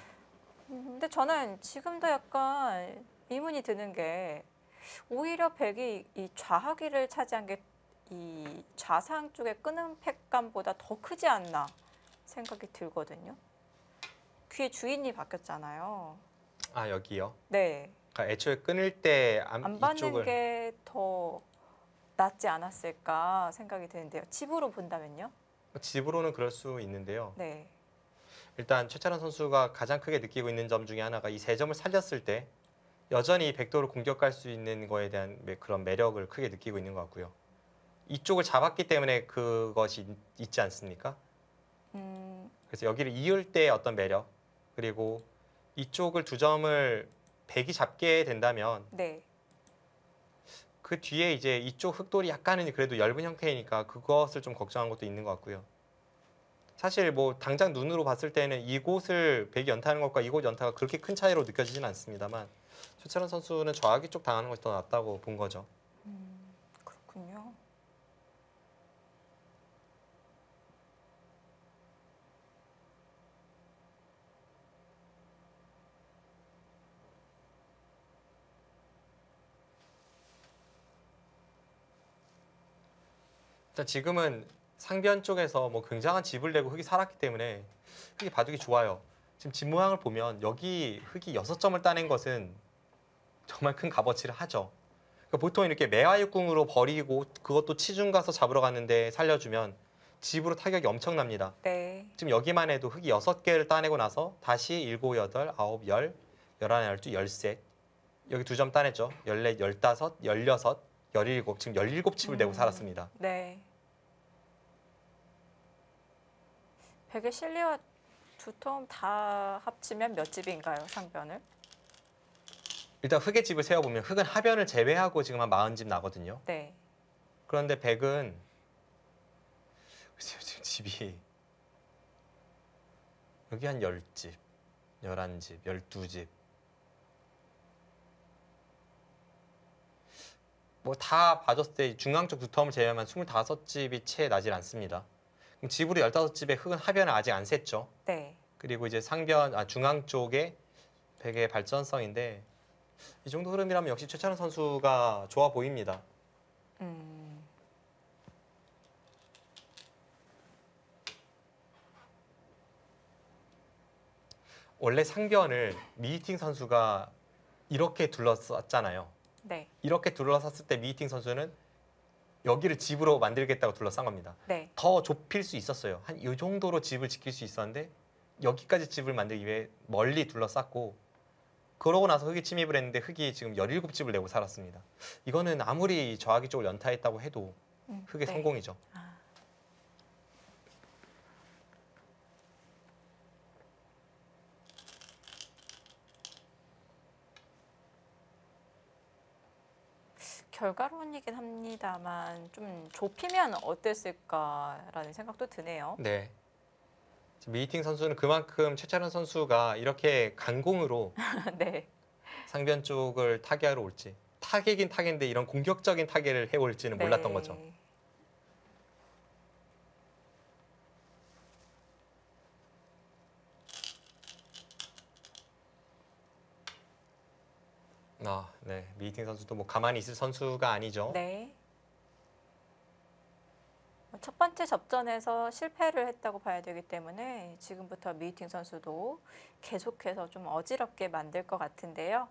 근데 저는 지금도 약간 의문이 드는 게 오히려 백이 이 좌하기를 차지한 게 이 좌상 쪽에 끄는 팩감보다 더 크지 않나 생각이 들거든요. 귀의 주인이 바뀌었잖아요. 아 여기요. 네. 그러니까 애초에 끊을 때 안 받는 이쪽을 게 더 낫지 않았을까 생각이 드는데요. 집으로 본다면요? 집으로는 그럴 수 있는데요. 네. 일단 최철원 선수가 가장 크게 느끼고 있는 점 중에 하나가 이 세 점을 살렸을 때 여전히 백도를 공격할 수 있는 거에 대한 그런 매력을 크게 느끼고 있는 것 같고요. 이쪽을 잡았기 때문에 그것이 있지 않습니까? 음, 그래서 여기를 이을 때 어떤 매력 그리고 이쪽을 2점을 백이 잡게 된다면 네. 그 뒤에 이제 이쪽 흑돌이 약간은 그래도 엷은 형태이니까 그것을 좀 걱정한 것도 있는 것 같고요. 사실 뭐 당장 눈으로 봤을 때는 이곳을 백이 연타하는 것과 이곳 연타가 그렇게 큰 차이로 느껴지진 않습니다만 최철원 선수는 좌하기 쪽 당하는 것이 더 낫다고 본 거죠. 그렇군요. 일단 지금은 상변 쪽에서 뭐 굉장한 집을 내고 흑이 살았기 때문에 흑이 바둑이 좋아요. 지금 집 모양을 보면 여기 흑이 6점을 따낸 것은 정말 큰 값어치를 하죠. 그러니까 보통 이렇게 매화육궁으로 버리고 그것도 치중 가서 잡으러 갔는데 살려주면 집으로 타격이 엄청납니다. 네. 지금 여기만 해도 흑이 6개를 따내고 나서 다시 7, 8, 9, 10, 11, 12, 13 여기 2점 따냈죠. 14, 15, 16, 17 지금 17칩을 내고 살았습니다. 네. 백의 실리와 두텀 다 합치면 몇 집인가요, 상변을? 일단 흑의 집을 세어보면 흑은 하변을 제외하고 지금 한 40집 나거든요. 네. 그런데 백은 글쎄요, 지금 집이 여기 한 10집, 11집, 12집 뭐 다 봐줬을 때 중앙 쪽 두텀을 제외하면 25집이 채 나질 않습니다. 그럼 집으로 15집의 흑은 하변을 아직 안 셌죠. 네. 그리고 이제 중앙 쪽에 백의 발전성인데 이 정도 흐름이라면 역시 최찬원 선수가 좋아 보입니다. 음, 원래 상변을 미히팅 선수가 이렇게 둘러쌌잖아요. 네. 이렇게 둘러쌌을 때 미히팅 선수는 여기를 집으로 만들겠다고 둘러싼 겁니다. 네. 더 좁힐 수 있었어요. 한 이 정도로 집을 지킬 수 있었는데 여기까지 집을 만들기 위해 멀리 둘러쌌고 그러고 나서 흑이 침입을 했는데 흑이 지금 17집을 내고 살았습니다. 이거는 아무리 저하기 쪽을 연타했다고 해도 흑의 네. 성공이죠. 아, 결과론이긴 합니다만 좀 좁히면 어땠을까라는 생각도 드네요. 네. 미히팅 선수는 그만큼 최철원 선수가 이렇게 강공으로 네. 상변 쪽을 타개하러 올지 타개긴 타개인데 이런 공격적인 타개를 해올지는 몰랐던 거죠. 네. 네. 미팅 선수도 뭐 가만히 있을 선수가 아니죠. 네. 첫 번째 접전에서 실패를 했다고 봐야 되기 때문에 지금부터 미팅 선수도 계속해서 좀 어지럽게 만들 것 같은데요.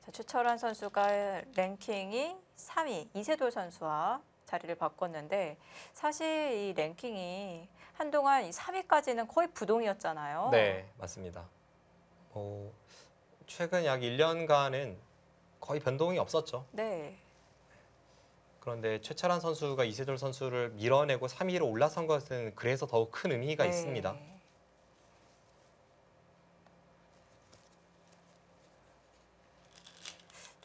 자, 최철환 선수가 랭킹이 3위 이세돌 선수와 자리를 바꿨는데 사실 이 랭킹이 한동안 이 3위까지는 거의 부동이었잖아요. 네, 맞습니다. 최근 약 1년간은 거의 변동이 없었죠. 네. 그런데 최철환 선수가 이세돌 선수를 밀어내고 3위로 올라선 것은 그래서 더욱 큰 의미가 네. 있습니다.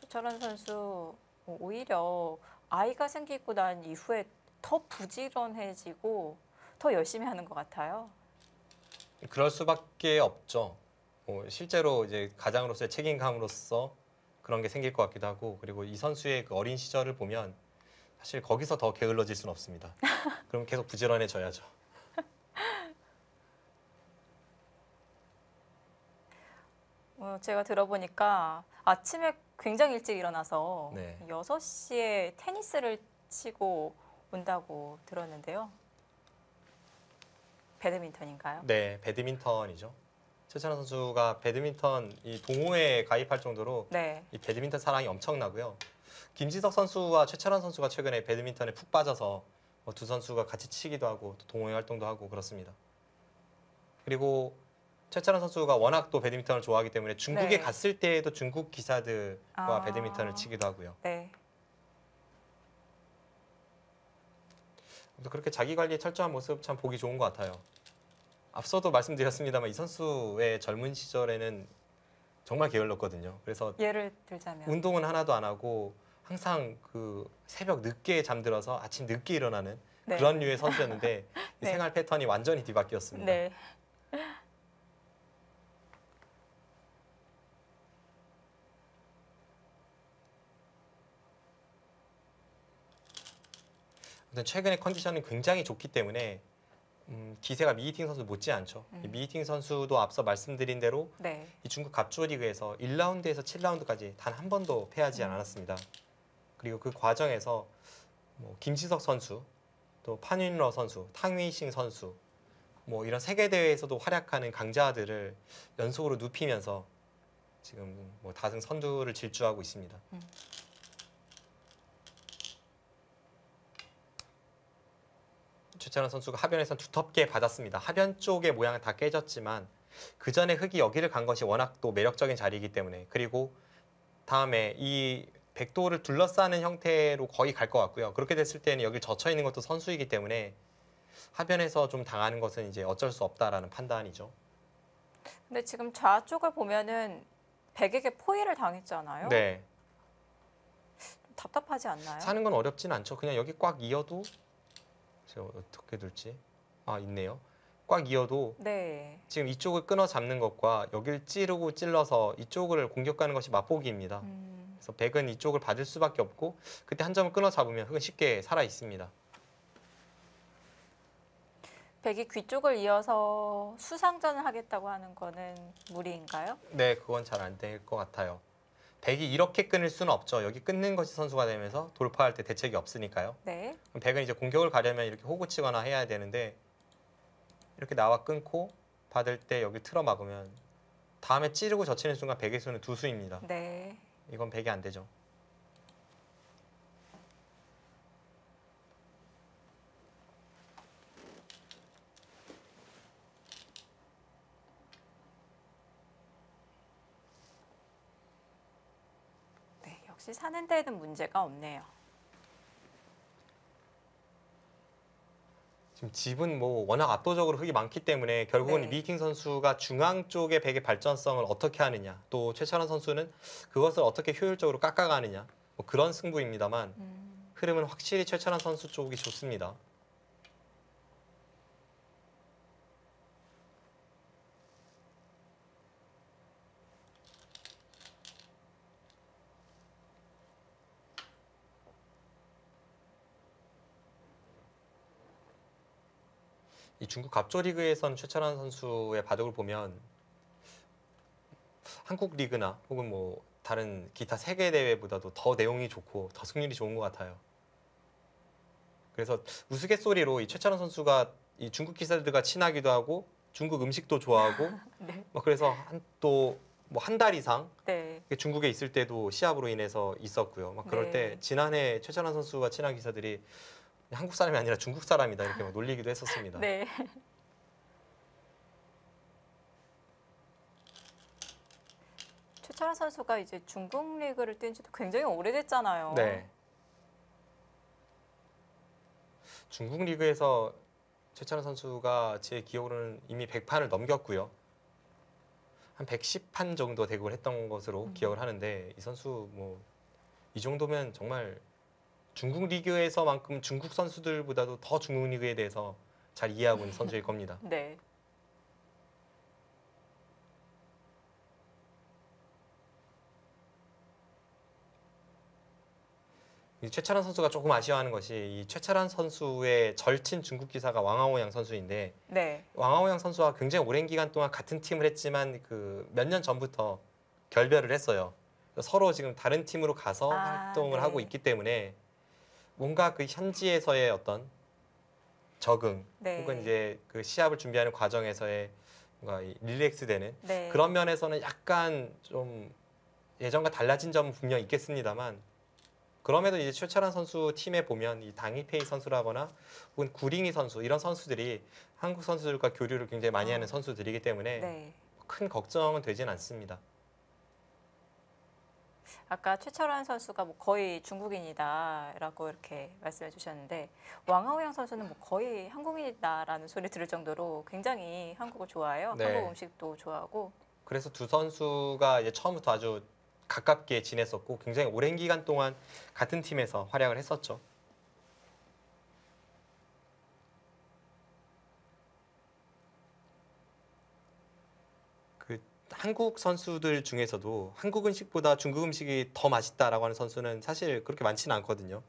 최철환 선수 오히려 아이가 생기고 난 이후에 더 부지런해지고 더 열심히 하는 것 같아요. 그럴 수밖에 없죠. 실제로 이제 가장으로서의 책임감으로서 그런 게 생길 것 같기도 하고, 그리고 이 선수의 그 어린 시절을 보면 사실 거기서 더 게을러질 수는 없습니다. 그럼 계속 부지런해져야죠. 제가 들어보니까 아침에 굉장히 일찍 일어나서 네. 6시에 테니스를 치고 온다고 들었는데요. 배드민턴인가요? 네, 배드민턴이죠. 최찬원 선수가 배드민턴 이 동호회에 가입할 정도로 네. 이 배드민턴 사랑이 엄청나고요. 김지석 선수와 최철환 선수가 최근에 배드민턴에 푹 빠져서 두 선수가 같이 치기도 하고 또 동호회 활동도 하고 그렇습니다. 그리고 최철환 선수가 워낙 또 배드민턴을 좋아하기 때문에 중국에 네. 갔을 때에도 중국 기사들과 배드민턴을 치기도 하고요. 네. 그래서 그렇게 자기 관리에 철저한 모습 참 보기 좋은 것 같아요. 앞서도 말씀드렸습니다만 이 선수의 젊은 시절에는 정말 게을렀거든요. 그래서 예를 들자면 운동은 하나도 안 하고 항상 그 새벽 늦게 잠들어서 아침 늦게 일어나는 네. 그런 류의 선수였는데 이 네. 생활 패턴이 완전히 뒤바뀌었습니다. 네. 아무튼 최근에 컨디션은 굉장히 좋기 때문에 기세가 미이팅 선수 못지않죠. 이 미이팅 선수도 앞서 말씀드린 대로 네. 이 중국 갑조 리그에서 1라운드에서 7라운드까지 단 한 번도 패하지 않았습니다. 그리고 그 과정에서 뭐 김지석 선수, 또 판윈러 선수, 탕웨이싱 선수, 뭐 이런 세계 대회에서도 활약하는 강자들을 연속으로 눕히면서 지금 뭐 다승 선두를 질주하고 있습니다. 최찬원 선수가 하변에선 두텁게 받았습니다. 하변 쪽의 모양은 다 깨졌지만 그 전에 흙이 여기를 간 것이 워낙 또 매력적인 자리이기 때문에, 그리고 다음에 이 백도를 둘러싸는 형태로 거의 갈 것 같고요. 그렇게 됐을 때는 여기 젖혀 있는 것도 선수이기 때문에 하변에서 좀 당하는 것은 이제 어쩔 수 없다라는 판단이죠. 근데 지금 좌쪽을 보면은 백에게 포위를 당했잖아요. 네. 답답하지 않나요? 사는 건 어렵진 않죠. 그냥 여기 꽉 이어도 제가 어떻게 둘지 있네요. 꽉 이어도 네. 지금 이쪽을 끊어 잡는 것과 여기를 찌르고 찔러서 이쪽을 공격하는 것이 맛보기입니다. 그래서 백은 이쪽을 받을 수밖에 없고 그때 한 점을 끊어 잡으면 흙은 쉽게 살아 있습니다. 백이 귀 쪽을 이어서 수상전을 하겠다고 하는 거는 무리인가요? 네, 그건 잘 안 될 것 같아요. 백이 이렇게 끊을 수는 없죠. 여기 끊는 것이 선수가 되면서 돌파할 때 대책이 없으니까요. 네. 그럼 백은 이제 공격을 가려면 이렇게 호구 치거나 해야 되는데 이렇게 나와 끊고 받을 때 여기 틀어 막으면 다음에 찌르고 젖히는 순간 백의 수는 두 수입니다. 네. 이건 백이 안 되죠. 네. 역시 사는 데에는 문제가 없네요. 지금 집은 뭐 워낙 압도적으로 흙이 많기 때문에 결국은 네. 미팅 선수가 중앙 쪽의 백의 발전성을 어떻게 하느냐, 또 최철환 선수는 그것을 어떻게 효율적으로 깎아가느냐, 뭐 그런 승부입니다만 흐름은 확실히 최철환 선수 쪽이 좋습니다. 이 중국 갑조 리그에선 최철환 선수의 바둑을 보면 한국 리그나 혹은 뭐 다른 기타 세계 대회보다도 더 내용이 좋고 더 승률이 좋은 것 같아요. 그래서 우스갯소리로 이 최철환 선수가 이 중국 기사들과 친하기도 하고 중국 음식도 좋아하고 네. 뭐 그래서 또 뭐 한 달 이상 네. 중국에 있을 때도 시합으로 인해서 있었고요. 막 그럴 때 네. 지난해 최철환 선수와 친한 기사들이 한국 사람이 아니라 중국 사람이다 이렇게 막 놀리기도 했었습니다. 네. 최철환 선수가 이제 중국 리그를 뛴 지도 굉장히 오래됐잖아요. 네. 중국 리그에서 최철환 선수가 제 기억으로는 이미 100판을 넘겼고요. 한 110판 정도 대국을 했던 것으로 기억을 하는데 이 선수 뭐 이 정도면 정말 중국 리그에서만큼 중국 선수들보다도 더 중국 리그에 대해서 잘 이해하고 있는 선수일 겁니다. 네. 이 최철환 선수가 조금 아쉬워하는 것이 이 최철환 선수의 절친 중국 기사가 왕하오양 선수인데 네. 왕하오양 선수와 굉장히 오랜 기간 동안 같은 팀을 했지만 그 몇 년 전부터 결별을 했어요. 서로 지금 다른 팀으로 가서 활동을 네. 하고 있기 때문에 뭔가 그 현지에서의 어떤 적응 네. 혹은 이제 그 시합을 준비하는 과정에서의 뭔가 이 릴렉스되는 네. 그런 면에서는 약간 좀 예전과 달라진 점은 분명 있겠습니다만 그럼에도 이제 최철환 선수 팀에 보면 이 당이페이 선수라거나 혹은 구링이 선수 이런 선수들이 한국 선수들과 교류를 굉장히 많이 하는 선수들이기 때문에 네. 큰 걱정은 되진 않습니다. 아까 최철환 선수가 뭐 거의 중국인이다라고 이렇게 말씀해 주셨는데 왕하오양 선수는 뭐 거의 한국인이다라는 소리 들을 정도로 굉장히 한국을 좋아해요. 네. 한국 음식도 좋아하고. 그래서 두 선수가 이제 처음부터 아주 가깝게 지냈었고 굉장히 오랜 기간 동안 같은 팀에서 활약을 했었죠. 그 한국 선수들 중에서도 한국 음식보다 중국 음식이 더 맛있다라고 하는 선수는 사실 그렇게 많지는 않거든요.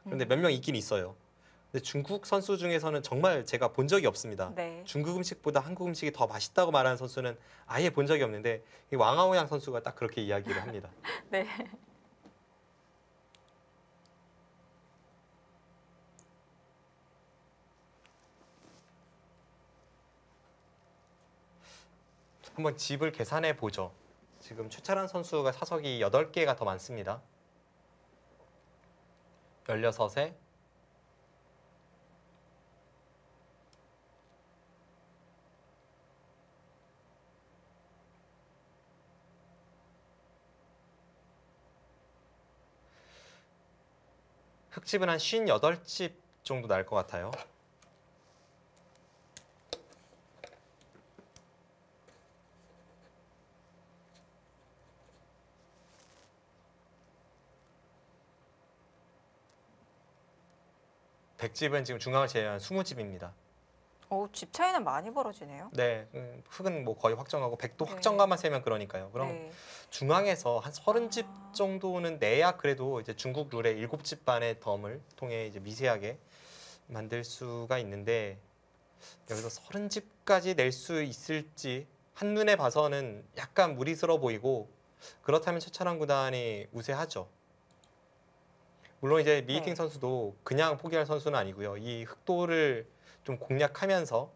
그런데 몇 명 있긴 있어요. 근데 중국 선수 중에서는 정말 제가 본 적이 없습니다. 네. 중국 음식보다 한국 음식이 더 맛있다고 말하는 선수는 아예 본 적이 없는데 이 왕하오양 선수가 딱 그렇게 이야기를 합니다. 네. 한번 집을 계산해 보죠. 지금 최철환 선수가 사석이 8개가 더 많습니다. 16에 흙집은 한 58집 정도 날 것 같아요. 백집은 지금 중앙을 제외한 20집입니다. 오, 집 차이는 많이 벌어지네요. 네, 흙은 뭐 거의 확정하고 백도 네. 확정가만 세면 그러니까요. 그럼 네. 중앙에서 한 30집 정도는 내야 그래도 이제 중국 룰의 7집 반의 덤을 통해 이제 미세하게 만들 수가 있는데 여기서 30집까지 낼 수 있을지 한눈에 봐서는 약간 무리스러워 보이고 그렇다면 최철환 구단이 우세하죠. 물론 이제 미이팅 네. 선수도 그냥 포기할 선수는 아니고요. 이 흑도를 좀 공략하면서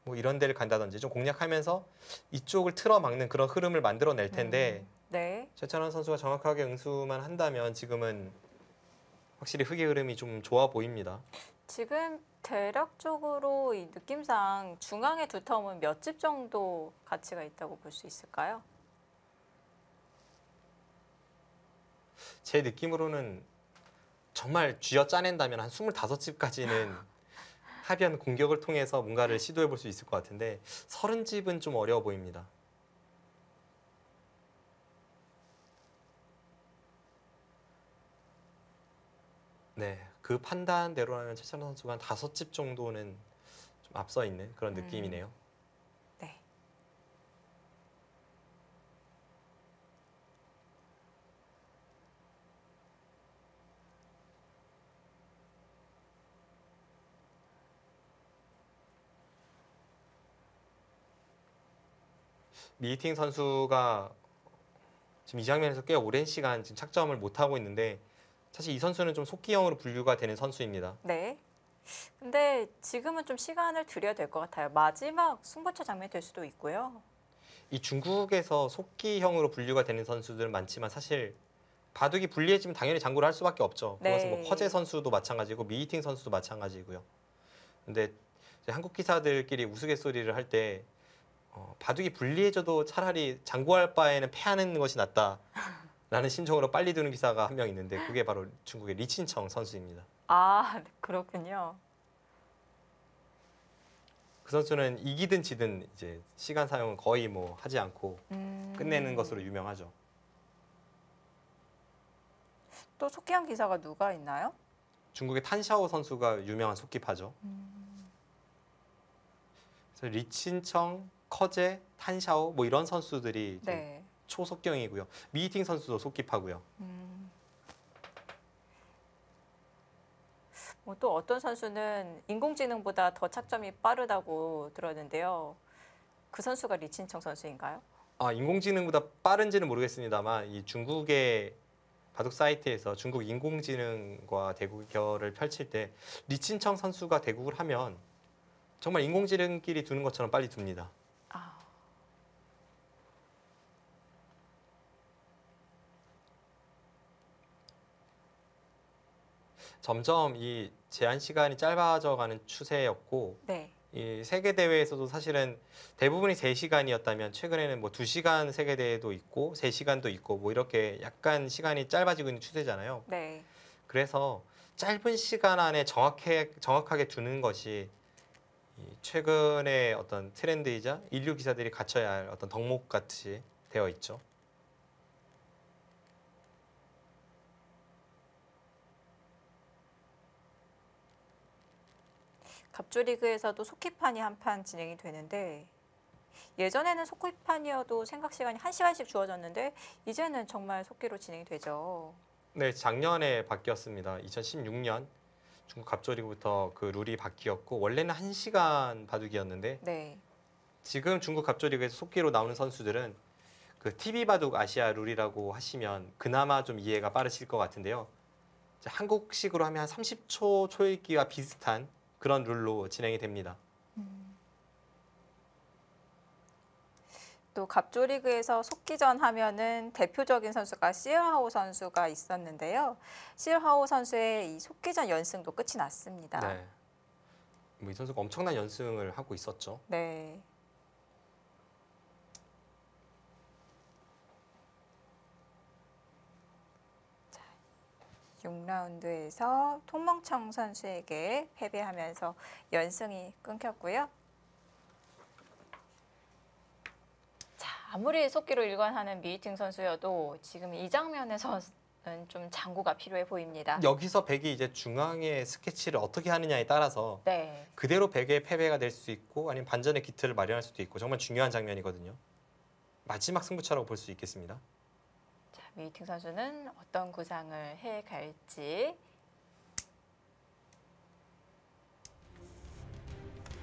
뭐 이런 데를 간다든지 좀 공략하면서 이쪽을 틀어막는 그런 흐름을 만들어낼 텐데 네. 최철환 선수가 정확하게 응수만 한다면 지금은 확실히 흑의 흐름이 좀 좋아 보입니다. 지금 대략적으로 이 느낌상 중앙의 두 텀은 몇 집 정도 가치가 있다고 볼 수 있을까요? 제 느낌으로는 정말 쥐어 짜낸다면 한 25집까지는 하변 공격을 통해서 뭔가를 시도해 볼 수 있을 것 같은데 30집은 좀 어려워 보입니다. 네, 그 판단대로라면 최철환 선수가 한 5집 정도는 좀 앞서 있는 그런 느낌이네요. 네. 미이팅 선수가 지금 이 장면에서 꽤 오랜 시간 지금 착점을 못 하고 있는데 사실 이 선수는 좀 속기형으로 분류가 되는 선수입니다. 네. 근데 지금은 좀 시간을 들여야 될 것 같아요. 마지막 승부처 장면이 될 수도 있고요. 이 중국에서 속기형으로 분류가 되는 선수들은 많지만 사실 바둑이 불리해지면 당연히 장구를 할 수밖에 없죠. 그것은 뭐 네. 커제 선수도 마찬가지고 미이팅 선수도 마찬가지고요. 근데 이제 한국 기사들끼리 우스갯소리를 할 때 바둑이 불리해져도 차라리 장구할 바에는 패하는 것이 낫다라는 심정으로 빨리 두는 기사가 한 명 있는데 그게 바로 중국의 리친청 선수입니다. 아, 네, 그렇군요. 그 선수는 이기든 지든 이제 시간 사용은 거의 뭐 하지 않고 끝내는 것으로 유명하죠. 또 속기한 기사가 누가 있나요? 중국의 탄샤오 선수가 유명한 속기파죠. 그래서 리친청, 커제, 탄샤오 뭐 이런 선수들이 이제 네. 초속경이고요. 미이팅 선수도 속기파고요. 뭐 또 어떤 선수는 인공지능보다 더 착점이 빠르다고 들었는데요. 그 선수가 리친청 선수인가요? 아, 인공지능보다 빠른지는 모르겠습니다만 이 중국의 바둑 사이트에서 중국 인공지능과 대국을 펼칠 때 리친청 선수가 대국을 하면 정말 인공지능끼리 두는 것처럼 빨리 둡니다. 아, 점점 이 제한 시간이 짧아져가는 추세였고 네. 이 세계 대회에서도 사실은 대부분이 3시간이었다면 최근에는 뭐 2시간 세계 대회도 있고 3시간도 있고 뭐 이렇게 약간 시간이 짧아지고 있는 추세잖아요. 네. 그래서 짧은 시간 안에 정확하게 두는 것이 이 최근의 어떤 트렌드이자 인류 기사들이 갖춰야 할 어떤 덕목 같이 되어 있죠. 갑조리그에서도 속기판이 한 판 진행이 되는데 예전에는 속기판이어도 생각 시간이 1시간씩 주어졌는데 이제는 정말 속기로 진행이 되죠. 네, 작년에 바뀌었습니다. 2016년 중국 갑조리그부터 그 룰이 바뀌었고 원래는 1시간 바둑이었는데 네. 지금 중국 갑조리그에서 속기로 나오는 선수들은 그 TV 바둑 아시아 룰이라고 하시면 그나마 좀 이해가 빠르실 것 같은데요. 이제 한국식으로 하면 한 30초 초읽기와 비슷한 그런 룰로 진행이 됩니다. 또 갑조리그에서 속기전 하면은 대표적인 선수가 시르하오 선수가 있었는데요. 시르하오 선수의 이 속기전 연승도 끝이 났습니다. 네. 뭐 이 선수가 엄청난 연승을 하고 있었죠. 네. 자, 6라운드에서 통멍청 선수에게 패배하면서 연승이 끊겼고요. 자, 아무리 속기로 일관하는 미이팅 선수여도 지금 이 장면에서는 좀 장구가 필요해 보입니다. 여기서 백이 이제 중앙의 스케치를 어떻게 하느냐에 따라서 네. 그대로 백의 패배가 될 수 있고 아니면 반전의 기틀을 마련할 수도 있고 정말 중요한 장면이거든요. 마지막 승부처라고 볼 수 있겠습니다. 자, 미이팅 선수는 어떤 구상을 해 갈지.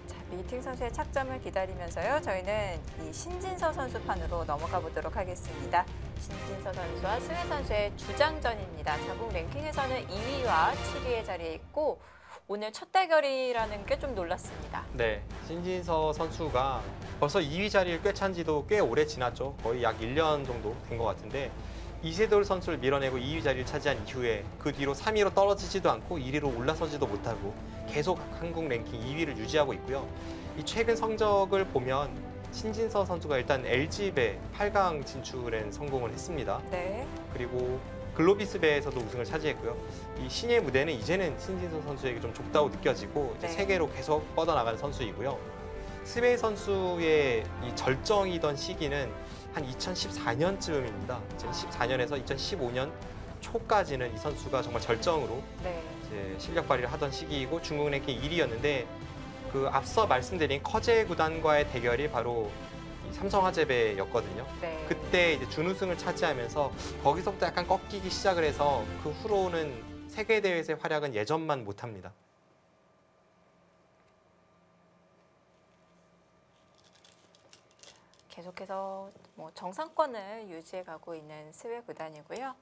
자, 미이팅 선수의 착점을 기다리면서요. 저희는 이 신진서 선수 판으로 넘어가 보도록 하겠습니다. 신진서 선수와 승혜 선수의 주장전입니다. 자국 랭킹에서는 2위와 7위의 자리에 있고 오늘 첫 대결이라는 게 좀 놀랐습니다. 네, 신진서 선수가 벌써 2위 자리를 꿰찬 지도 꽤 오래 지났죠. 거의 약 1년 정도 된 것 같은데 이세돌 선수를 밀어내고 2위 자리를 차지한 이후에 그 뒤로 3위로 떨어지지도 않고 1위로 올라서지도 못하고 계속 한국 랭킹 2위를 유지하고 있고요. 이 최근 성적을 보면 신진서 선수가 일단 LG배 8강 진출에 성공을 했습니다. 네. 그리고 글로비스배에서도 우승을 차지했고요. 이 신의 무대는 이제는 신진서 선수에게 좀 좁다고 느껴지고 이제 네. 세계로 계속 뻗어나가는 선수이고요. 스웨이 선수의 이 절정이던 시기는 한 2014년쯤입니다. 2014년에서 2015년 초까지는 이 선수가 정말 절정으로 네. 이제 실력 발휘를 하던 시기이고 중국 랭킹 1위였는데 그 앞서 말씀드린 커제 구단과의 대결이 바로 이 삼성화재배였거든요. 네. 그때 이제 준우승을 차지하면서 거기서부터 약간 꺾이기 시작을 해서 그 후로는 세계 대회에서의 활약은 예전만 못합니다. 계속해서 뭐 정상권을 유지해 가고 있는 스웨 구단이고요.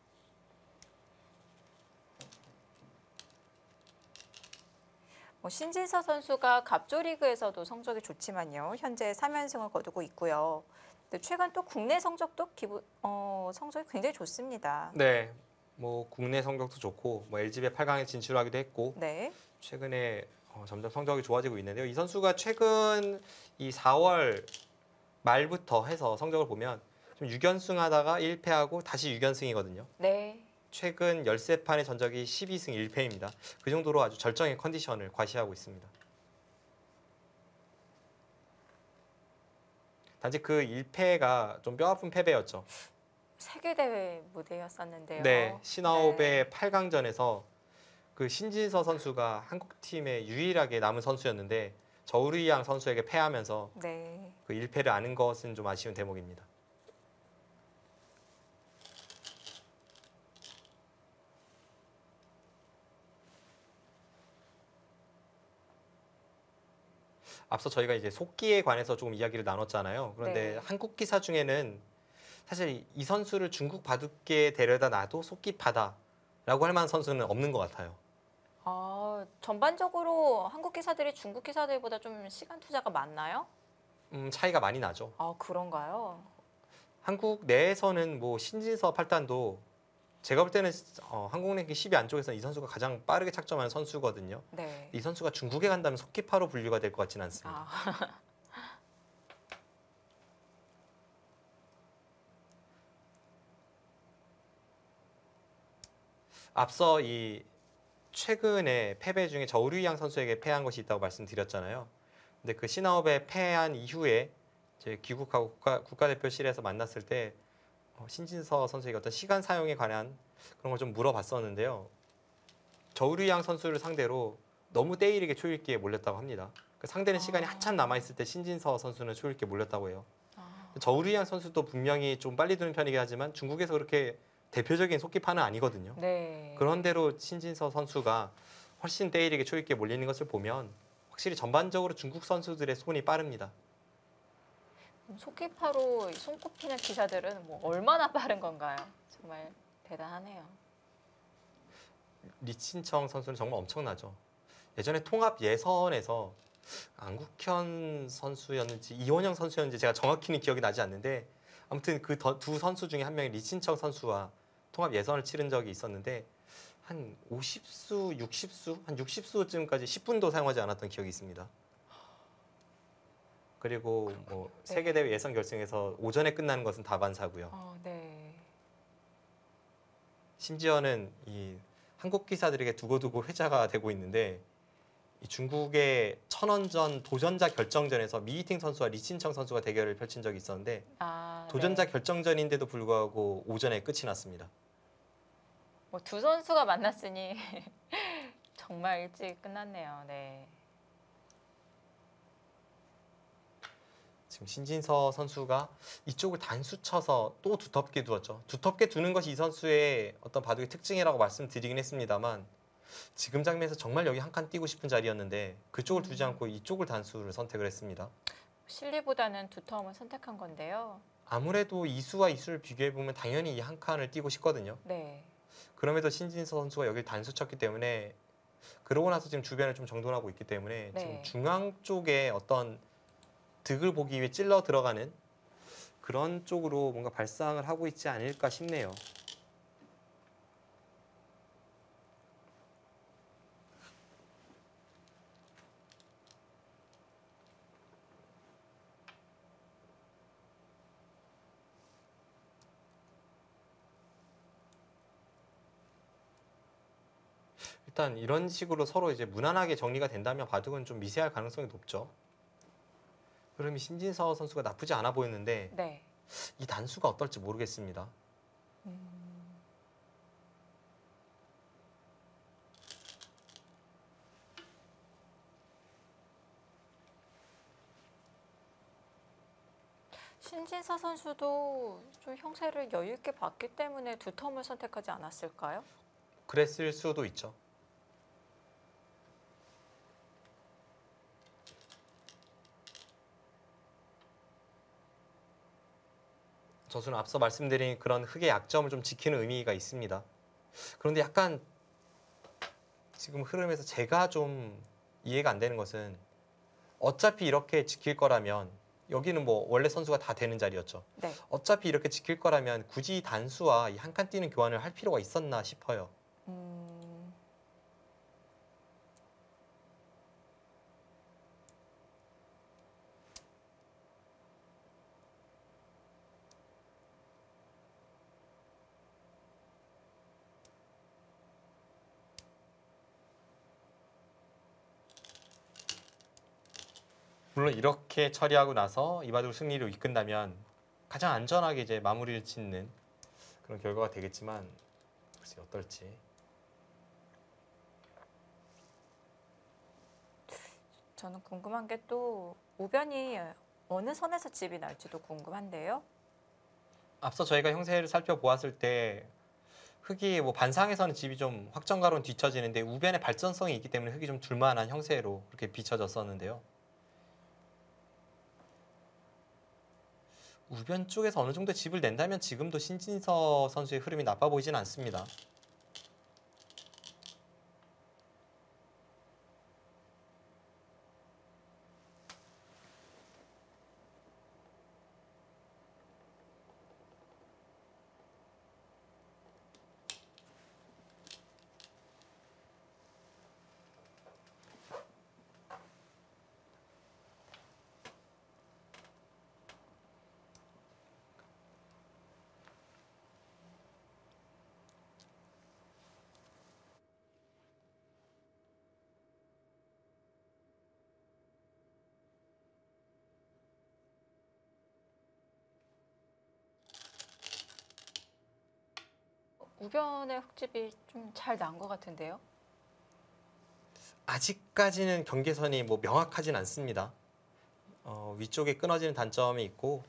뭐 신진서 선수가 갑조리그에서도 성적이 좋지만요. 현재 3연승을 거두고 있고요. 근데 최근 또 국내 성적도 성적이 굉장히 좋습니다. 네, 뭐 국내 성적도 좋고 뭐 LG배 8강에 진출하기도 했고 네. 최근에 점점 성적이 좋아지고 있는데요. 이 선수가 최근 이 4월 말부터 해서 성적을 보면 좀 6연승 하다가 1패하고 다시 6연승이거든요. 네. 최근 13판의 전적이 12승 1패입니다. 그 정도로 아주 절정의 컨디션을 과시하고 있습니다. 단지 그 1패가 좀 뼈아픈 패배였죠. 세계 대회 무대였었는데요. 네, 신아홉의 네. 8강전에서 그 신진서 선수가 한국 팀에 유일하게 남은 선수였는데 저우르이양 선수에게 패하면서 네. 그 1패를 안은 것은 좀 아쉬운 대목입니다. 앞서 저희가 이제 속기에 관해서 조금 이야기를 나눴잖아요. 그런데 네. 한국 기사 중에는 사실 이 선수를 중국 바둑계에 데려다 놔도 속기파다라고 할 만한 선수는 없는 것 같아요. 전반적으로 한국 기사들이 중국 기사들보다 좀 시간 투자가 많나요? 차이가 많이 나죠. 그런가요? 한국 내에서는 뭐 신진서 팔단도 제가 볼 때는 한국 랭킹 10위 안쪽에서 이 선수가 가장 빠르게 착점하는 선수거든요. 네. 이 선수가 중국에 간다면 속기파로 분류가 될 것 같지는 않습니다. 앞서 이 최근에 패배 중에 저우류이양 선수에게 패한 것이 있다고 말씀드렸잖아요. 근데 그 신아홉에 패한 이후에 이제 귀국하고 국가대표실에서 만났을 때 신진서 선수에게 어떤 시간 사용에 관한 그런 걸 좀 물어봤었는데요. 저우류이양 선수를 상대로 너무 때이르게 초읽기에 몰렸다고 합니다. 그 상대는 시간이 한참 남아있을 때 신진서 선수는 초읽기에 몰렸다고 해요. 저우류이양 선수도 분명히 좀 빨리 두는 편이긴 하지만 중국에서 그렇게 대표적인 속기파는 아니거든요. 네. 그런대로 신진서 선수가 훨씬 때이르게 초읽기에 몰리는 것을 보면 확실히 전반적으로 중국 선수들의 손이 빠릅니다. 속기파로 손꼽히는 기사들은 뭐 얼마나 빠른 건가요? 정말 대단하네요. 리친청 선수는 정말 엄청나죠. 예전에 통합 예선에서 안국현 선수였는지 이원영 선수였는지 제가 정확히는 기억이 나지 않는데 아무튼 그 두 선수 중에 한 명이 리친청 선수와 통합 예선을 치른 적이 있었는데 한 50수, 60수, 한 60수쯤까지 10분도 사용하지 않았던 기억이 있습니다. 그리고 뭐 네. 세계대회 예선 결승에서 오전에 끝나는 것은 다반사고요. 네. 심지어는 이 한국 기사들에게 두고두고 회자가 되고 있는데 이 중국의 천원전 도전자 결정전에서 미이팅 선수와 리친청 선수가 대결을 펼친 적이 있었는데 도전자 네. 결정전인데도 불구하고 오전에 끝이 났습니다. 뭐 두 선수가 만났으니 정말 일찍 끝났네요. 네. 지금 신진서 선수가 이쪽을 단수 쳐서 또 두텁게 두었죠. 두텁게 두는 것이 이 선수의 어떤 바둑의 특징이라고 말씀드리긴 했습니다만 지금 장면에서 정말 여기 한 칸 띄고 싶은 자리였는데 그쪽을 두지 않고 이쪽을 단수를 선택을 했습니다. 실리보다는 두터움을 선택한 건데요. 아무래도 이수와 이수를 비교해보면 당연히 이 한 칸을 띄고 싶거든요. 네. 그럼에도 신진서 선수가 여기를 단수 쳤기 때문에 그러고 나서 지금 주변을 좀 정돈하고 있기 때문에 네. 지금 중앙 쪽에 어떤 득을 보기 위해 찔러 들어가는 그런 쪽으로 뭔가 발상을 하고 있지 않을까 싶네요. 일단 이런 식으로 서로 이제 무난하게 정리가 된다면 바둑은 좀 미세할 가능성이 높죠. 그러면 신진서 선수가 나쁘지 않아 보였는데 네. 이 단수가 어떨지 모르겠습니다. 신진서 선수도 좀 형세를 여유 있게 봤기 때문에 두텀을 선택하지 않았을까요? 그랬을 수도 있죠. 저수는 앞서 말씀드린 그런 흙의 약점을 좀 지키는 의미가 있습니다. 그런데 약간 지금 흐름에서 제가 좀 이해가 안 되는 것은 어차피 이렇게 지킬 거라면 여기는 뭐 원래 선수가 다 되는 자리였죠. 네. 어차피 이렇게 지킬 거라면 굳이 단수와 이 한 칸 뛰는 교환을 할 필요가 있었나 싶어요. 음, 물론 이렇게 처리하고 나서 이바둑을 승리로 이끈다면 가장 안전하게 이제 마무리를 짓는 그런 결과가 되겠지만 글쎄 어떨지. 저는 궁금한 게 또 우변이 어느 선에서 집이 날지도 궁금한데요. 앞서 저희가 형세를 살펴보았을 때 흙이 뭐 반상에서는 집이 좀 확정가로는 뒤처지는데 우변에 발전성이 있기 때문에 흙이 좀 둘만한 형세로 그렇게 비춰졌었는데요. 우변 쪽에서 어느 정도 집을 낸다면 지금도 신진서 선수의 흐름이 나빠 보이진 않습니다. 우변의 흙집이 좀 잘 난 것 같은데요. 아직까지는 경계선이 뭐 명확하진 않습니다. 위쪽에 끊어지는 단점이 있고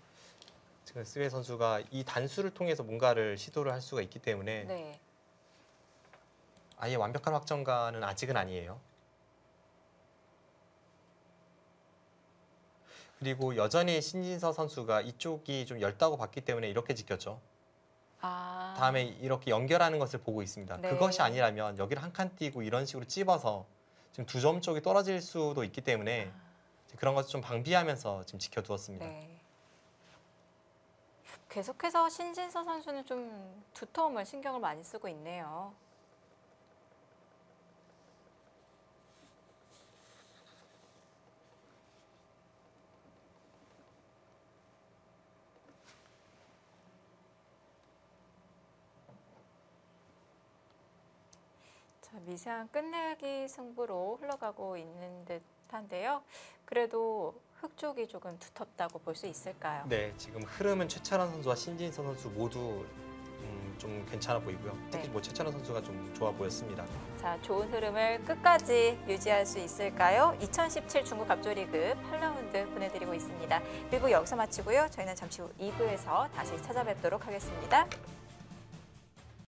지금 스웨 선수가 이 단수를 통해서 뭔가를 시도를 할 수가 있기 때문에 네. 아예 완벽한 확정가는 아직은 아니에요. 그리고 여전히 신진서 선수가 이쪽이 좀 얇다고 봤기 때문에 이렇게 지켰죠. 아, 다음에 이렇게 연결하는 것을 보고 있습니다. 네. 그것이 아니라면 여기를 한 칸 띄고 이런 식으로 찝어서 지금 두 점 쪽이 떨어질 수도 있기 때문에 그런 것을 좀 방비하면서 지금 지켜두었습니다. 네. 계속해서 신진서 선수는 좀 두터움을 신경을 많이 쓰고 있네요. 자, 미세한 끝내기 승부로 흘러가고 있는 듯한데요. 그래도 흙 쪽이 조금 두텁다고 볼 수 있을까요? 네, 지금 흐름은 최철원 선수와 신진서 선수 모두 좀 괜찮아 보이고요. 특히 네. 뭐 최철원 선수가 좀 좋아 보였습니다. 자, 좋은 흐름을 끝까지 유지할 수 있을까요? 2017 중국 갑조리그 8라운드 보내드리고 있습니다. 1부 여기서 마치고요. 저희는 잠시 후 2부에서 다시 찾아뵙도록 하겠습니다.